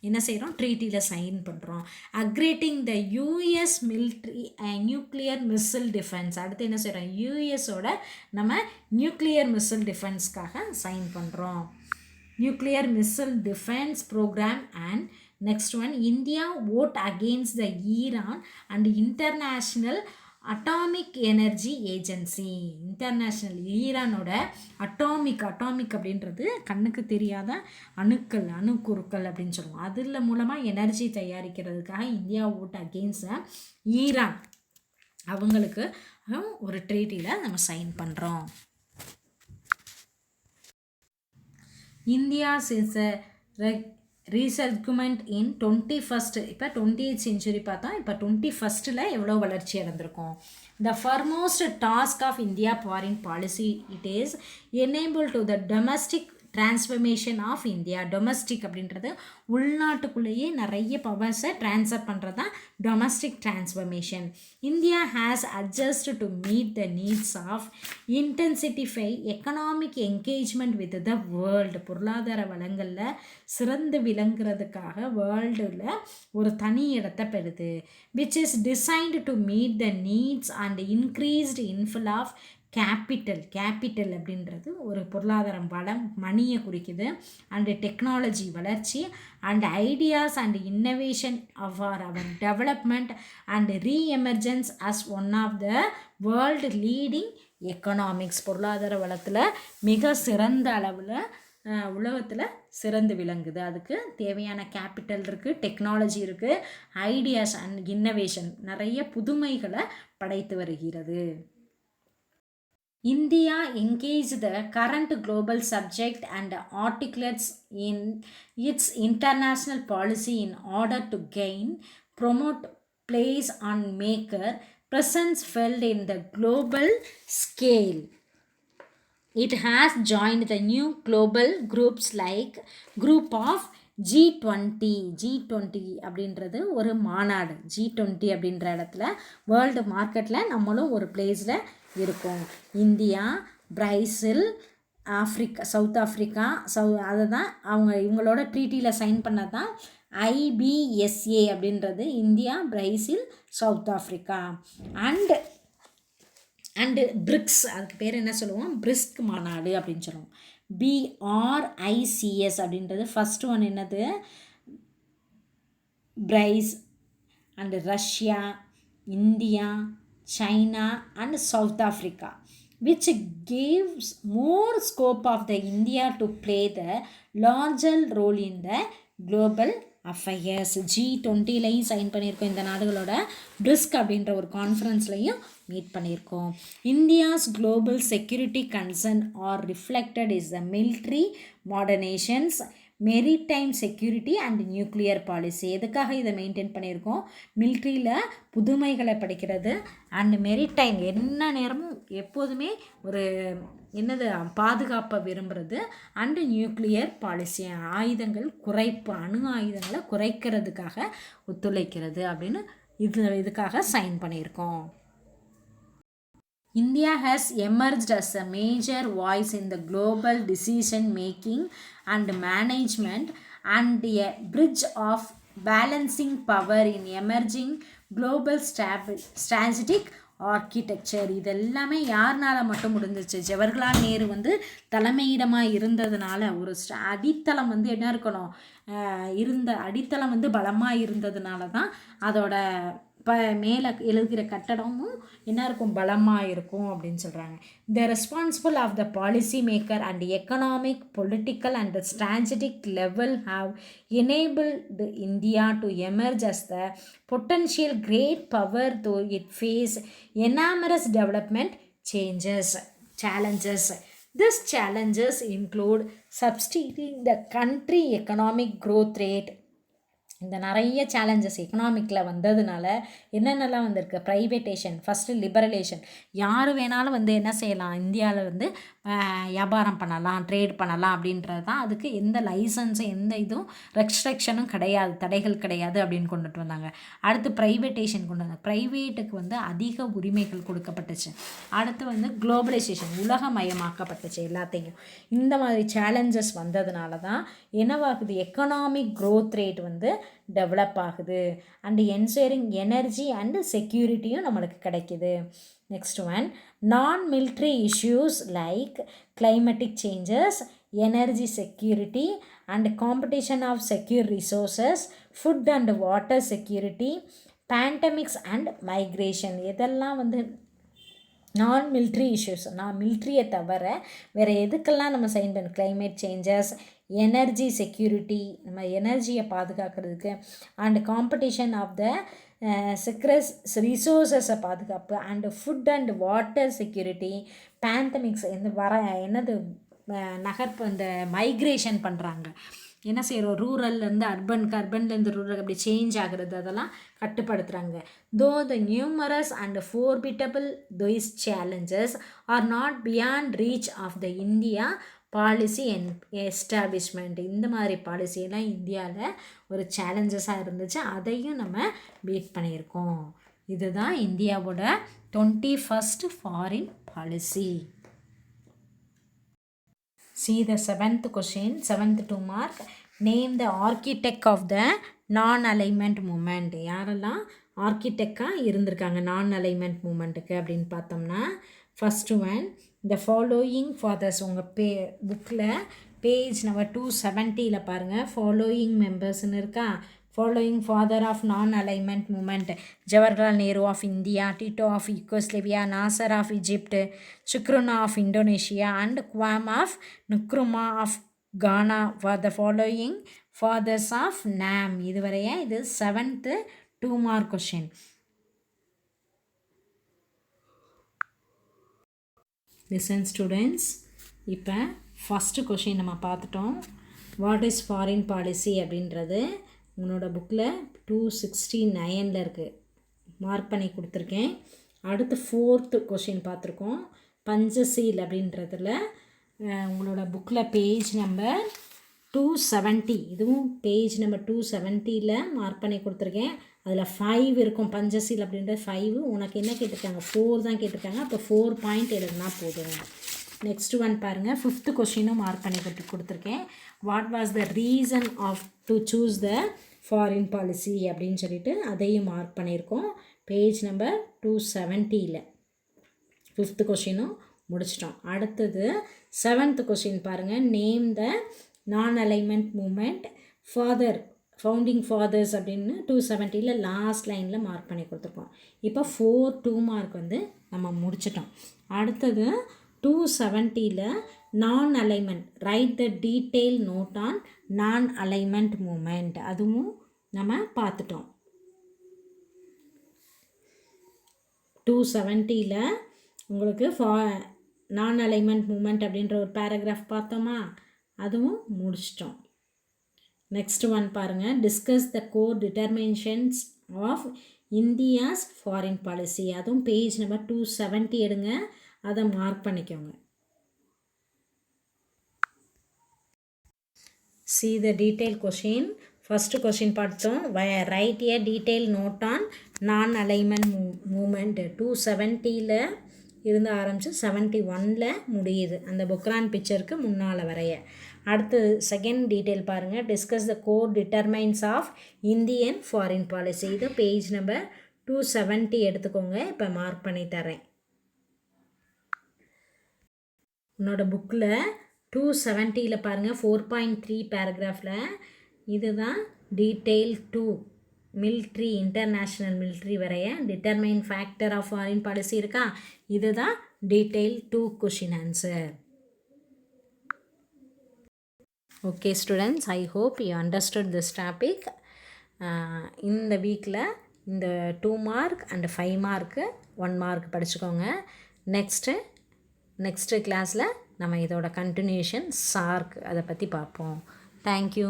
Speaker 1: என்ன செய்கிறோம், ட்ரீட்டியில் சைன் பண்ணுறோம். Accreting the US military nuclear missile defence. அடுத்து என்ன செய்கிறோம், யூஎஸோட நம்ம நியூக்ளியர் மிஸ்ஸில் டிஃபென்ஸ்க்காக சைன் பண்ணுறோம். Nuclear missile defence programme. And next one, India vote against the Iran and international atomic energy agency. International ஈரானோட அட்டாமிக் அப்படின்றது கண்ணுக்கு தெரியாத அணுக்கள், அணுக்குருக்கள் அப்படின்னு சொல்லுவோம். அதில் மூலமாக எனர்ஜி தயாரிக்கிறதுக்காக இந்தியா ஓட் அகெயின்ஸ்ட் ஈரான் அவங்களுக்கு ஒரு ட்ரீட்டியில் நம்ம சைன் பண்ணுறோம். India is a resurgent in 21st, இப்போ 20th century பார்த்தா இப்போ 21st எவ்வளோ வளர்ச்சி அடைந்திருக்கும். The foremost task of India foreign policy it is enable to the domestic transformation of India. Domestic அப்படின்றது உள்நாட்டுக்குள்ளேயே நிறைய பவர்ஸை ட்ரான்ஸ்ஃபர் பண்ணுறது தான் domestic transformation. India has adjust to meet the needs of இன்டென்சிட்டிஃபை economic engagement with the world. பொருளாதார வளங்களில் சிறந்து விளங்குறதுக்காக வேர்ல்டில் ஒரு தனி இடத்தை பெறுது. Which is designed to meet the needs and increased inflow of capital அப்படின்றது ஒரு பொருளாதாரம், வளம், மணியை குறிக்குது. அண்டு டெக்னாலஜி வளர்ச்சி and ideas and innovation our development and reemergence as one of the world leading economics. பொருளாதார வளத்தில் மிக சிறந்த அளவில் உலகத்தில் சிறந்து விளங்குது. அதுக்கு தேவையான கேபிட்டல் இருக்குது, டெக்னாலஜி இருக்குது, ஐடியாஸ் அண்ட் இன்னோவேஷன் நிறைய புதுமைகளை படைத்து வருகிறது. India engaged the current global subject and articulates in its international policy in order to gain, promote, place and maker presence felt in the global scale. It has joined the new global groups like Group of G20 அப்படின்றது ஒரு மாநாடு. G20 அப்படின்ற இடத்துல world மார்க்கெட்டில் நம்மளும் ஒரு பிளேஸில் இருக்கும். India, Brazil, Africa, south Africa, அதை தான் இவங்களோட ட்ரீட்டியில் சைன் பண்ணது தான் IBSA அப்படின்றது. India, Brazil, south Africa. And BRICS, அதுக்கு பேர் என்ன சொல்லுவோம், பிரிஸ்க் மாநாடு அப்படின்னு சொல்லுவோம். BRICS அப்படின்றது ஃபஸ்ட்டு ஒன் என்னது, Brazil and Russia, India, China and South Africa, which gives more scope of the India to play the larger role in the global affairs. G20லையும் சைன் பண்ணியிருக்கோம். இந்த நாடுகளோட பிரிஸ்க் அப்படின்ற ஒரு கான்ஃபரன்ஸ்லையும் மீட் பண்ணியிருக்கோம். India's global security concern are reflected is the military modernisations, maritime security and nuclear policy. எதுக்காக இதை மெயின்டைன் பண்ணியிருக்கோம், மிலிட்ரியில் புதுமைகளை படிக்கிறது அண்ட் மெரிடைம் என்ன நேரமும் எப்போதுமே ஒரு என்னது பாதுகாப்பை விரும்புகிறது அண்டு நியூக்ளியர் பாலிசி ஆயுதங்கள் குறைப்பு, அணு ஆயுதங்களை குறைக்கிறதுக்காக ஒத்துழைக்கிறது அப்படின்னு இதுக்காக சைன் பண்ணியிருக்கோம். India has emerged as a major voice in the global decision making and management and a bridge of balancing power in emerging global strategic architecture. இதெல்லாமே யாருனால மட்டும் முடிஞ்சிச்சு, ஜவஹர்லால் நேரு தலைமையிடமாக இருந்ததுனால. ஒரு அடித்தளம் என்ன இருக்கணும், அடித்தளம் பலமாக இருந்ததுனால தான் அதோட மேலே எழுதுகிற கட்டடமும் என்ன இருக்கும், பலமாக இருக்கும் அப்படின்னு சொல்கிறாங்க. The responsible of the policy maker and economic, political and strategic level have enabled India to emerge as the potential great power though it face enormous development challenges. These challenges include substituting the country economic growth rate இந்த நிறைய challenges எக்கனாமிக்கில் வந்ததுனால என்னென்னலாம் வந்திருக்கு, ப்ரைவேட்டேஷன், first liberation. யார் வேணாலும் வந்து என்ன செய்யலாம், இந்தியாவில் வந்து வியாபாரம் பண்ணலாம், ட்ரேட் பண்ணலாம் அப்படின்றது தான். அதுக்கு எந்த லைசன்ஸும் எந்த இதுவும் ரெஸ்ட்ரிக்ஷனும் கிடையாது, தடைகள் கிடையாது அப்படின்னு கொண்டுட்டு வந்தாங்க. அடுத்து ப்ரைவேட்டேஷன் கொண்டு வந்தாங்க. ப்ரைவேட்டுக்கு வந்து அதிக உரிமைகள் கொடுக்கப்பட்டுச்சு. அடுத்து வந்து குளோபலைசேஷன், உலகமயமாக்கப்பட்டுச்சு எல்லாத்தையும். இந்த மாதிரி சேலஞ்சஸ் வந்ததுனால தான் என்னவாகுது, எக்கனாமிக் க்ரோத் ரேட் வந்து டெவலப் ஆகுது. அண்டு என்சூரிங் எனர்ஜி அண்டு செக்யூரிட்டியும் நம்மளுக்கு கிடைக்கிது. Next one, non military issues like climatic changes, energy security and competition of secure resources, food and water security, pandemics and migration, இதெல்லாம் வந்து நான் மிலிட்ரி இஷ்யூஸ். நான் மிலிட்ரியை தவிர வேறு எதுக்கெல்லாம் நம்ம சைன் பண்ணணும், கிளைமேட் சேஞ்சஸ், எனர்ஜி செக்யூரிட்டி, நம்ம எனர்ஜியை பாதுகாக்கிறதுக்கு, அண்ட் காம்படிஷன் ஆஃப் த செக்ரஸ் ரிசோர்ஸஸை பாதுகாப்பு, and food and water security, pandemics, இந்த என்னது இந்த மைக்ரேஷன் பண்ணுறாங்க, என்ன செய்கிறோம், ரூரல்லேருந்து அர்பன்லேருந்து ரூரல் அப்படி சேஞ்ச் ஆகிறது, அதெல்லாம் கட்டுப்படுத்துகிறாங்க. Though the numerous and formidable those challenges are not beyond reach of the India policy establishment. இந்த மாதிரி பாலிசியெல்லாம் இந்தியாவில் ஒரு சேலஞ்சஸாக இருந்துச்சு, அதையும் நம்ம பீட் பண்ணியிருக்கோம். இதுதான் இந்தியாவோட 21st foreign policy. See the 7th question, 7th 2 mark. Name the architect of the non-alignment movement. யாரெல்லாம் ஆர்கிடெக்டாக இருந்திருக்காங்க நான் அலைன்மெண்ட் மூமெண்ட்டுக்கு அப்படின்னு பார்த்தோம்னா, ஃபஸ்ட்டு ஒன், இந்த ஃபாலோயிங் ஃபாதர்ஸ். உங்கள் புக்கில் பேஜ் நம்பர் 270 பாருங்கள், ஃபாலோயிங் மெம்பர்ஸ்ன்னு இருக்கா. Following father of non-alignment movement: Jawaharlal Nehru of India, Tito of Yugoslavia, Nasser of Egypt, Chukruna of Indonesia, and Kwame of Nkrumah of Ghana were the following fathers of NAM. இதுவரையே இது 7th 2 mark question. Listen students, இப்போ first question நம்ம பார்த்துட்டோம். What is foreign policy அப்படின்றது உன்னோட புக்கில் 269 இருக்குது, mark பண்ணி கொடுத்துருக்கேன். அடுத்து 4th கொஷின் பார்த்துருக்கோம். பஞ்சசீல் அப்படின்றதில் உங்களோட புக்கில் பேஜ் நம்பர் 270, இதுவும் பேஜ் நம்பர் 270 மார்க் பண்ணி கொடுத்துருக்கேன். அதில் 5 இருக்கும். பஞ்சசீல் அப்படின்றது 5. உனக்கு என்ன கேட்டிருக்காங்க, 4 தான் கேட்டிருக்காங்க. அப்போ 4 பாயிண்ட் எழுதுனா போதும். நெக்ஸ்ட் ஒன் பாருங்கள், 5th கொஷினும் மார்க் பண்ணி கொடுத்துருக்கேன். What was the reason of to choose the foreign policy அப்படின்னு சொல்லிட்டு அதையும் மார்க் பண்ணியிருக்கோம். Page number 270. 5th கொஷினும் முடிச்சிட்டோம். அடுத்தது 7th கொஷின் பாருங்கள். நேம் த நான் அலைன்மெண்ட் மூமெண்ட் ஃபவுண்டிங் ஃபாதர்ஸ் அப்படின்னு 270 லாஸ்ட் லைனில் மார்க் பண்ணி கொடுத்துருக்கோம். இப்போ 4 2 மார்க் வந்து நம்ம முடிச்சிட்டோம். அடுத்தது 270 non alignment, write the detail note on non alignment movement, அதுவும் நம்ம பார்த்துட்டோம். 270 உங்களுக்கு நான் அலைன்மெண்ட் மூமெண்ட் அப்படின்ற ஒரு பேராகிராஃப் பார்த்தோமா, அதுவும் முடிச்சிட்டோம். நெக்ஸ்ட் ஒன் பாருங்கள், discuss the core determinations of India's foreign policy, அதுவும் பேஜ் நம்பர் 270 எடுங்க, அதை மார்க் பண்ணிக்கோங்க. See the detailed question. First question பார்த்தோம், write a detailed note on non-alignment movement. 270 இருந்து ஆரம்பித்து 71 முடியுது, அந்த புக்ரான் பிக்சருக்கு முன்னால் வரைய. அடுத்து செகண்ட் டீட்டெயில் பாருங்கள், discuss the core determines of Indian foreign policy. இது பேஜ் நம்பர் 270 எடுத்துக்கோங்க. இப்போ மார்க் பண்ணி தரேன். உன்னோட புக்கில் 270 பாருங்கள், 4.3 பேராகிராஃபில் இதுதான் டீட்டெயில் 2 மிலிட்ரி, இன்டர்நேஷ்னல் மிலிட்ரி வரைய determine factor of foreign policy இருக்கா, இதுதான் detail 2 question answer. Okay students, I hope you understood this topic. இந்த வீக்கில் இந்த 2 மார்க் அண்ட் 5 மார்க்கு 1 மார்க் படிச்சுக்கோங்க. நெக்ஸ்ட்டு கிளாஸில் நம்ம இதோட கண்டினியூஷன் சார்க் அதை பற்றி பார்ப்போம். தேங்க்யூ.